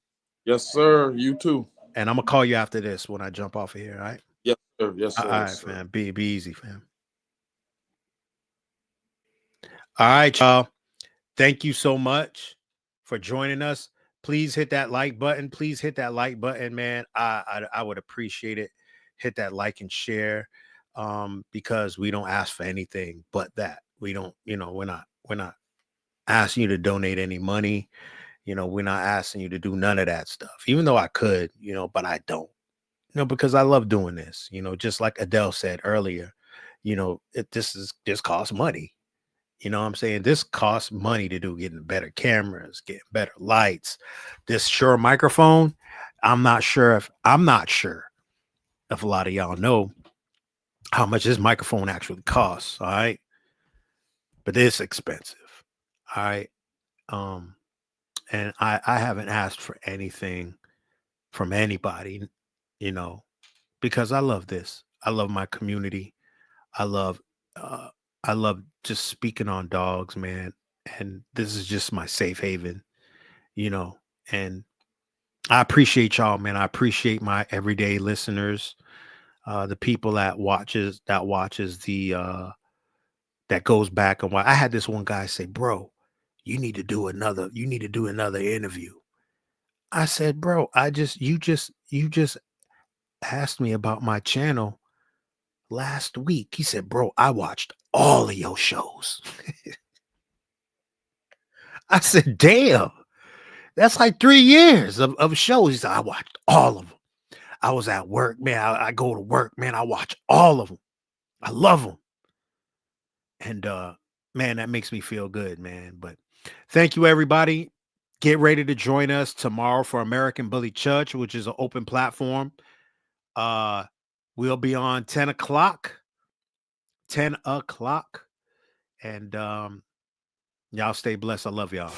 Yes, sir. You too. And I'm gonna call you after this when I jump off of here. All right? Yes, sir. Yes, sir. All right, fam. Be easy, fam. All right, y'all. Thank you so much for joining us. Please hit that like button. Please hit that like button, man. I would appreciate it. hit that like and share, because we don't ask for anything but that. We don't, we're not asking you to donate any money. We're not asking you to do none of that stuff, even though I could, but I don't, because I love doing this, just like Adele said earlier, this costs money. You know what I'm saying? This costs money to do, getting better cameras, getting better lights, this Shure microphone. I'm not sure if a lot of y'all know how much this microphone actually costs. All right. But it's expensive. All right. And I haven't asked for anything from anybody, because I love this. I love my community. I love just speaking on dogs, man. And this is just my safe haven, and I appreciate y'all, man. I appreciate my everyday listeners, the people that watches the that goes back and watch. I had this one guy say, bro, you need to do another interview. I said, bro, you just asked me about my channel last week. He said, bro, I watched all of your shows. I said, damn, that's like 3 years of shows. He said, I watched all of them. I was at work, man. I go to work, man. I watch all of them. I love them. And man, that makes me feel good, man. But thank you, everybody. Get ready to join us tomorrow for American Bully Church, which is an open platform. We'll be on 10 o'clock. And y'all stay blessed. I love y'all.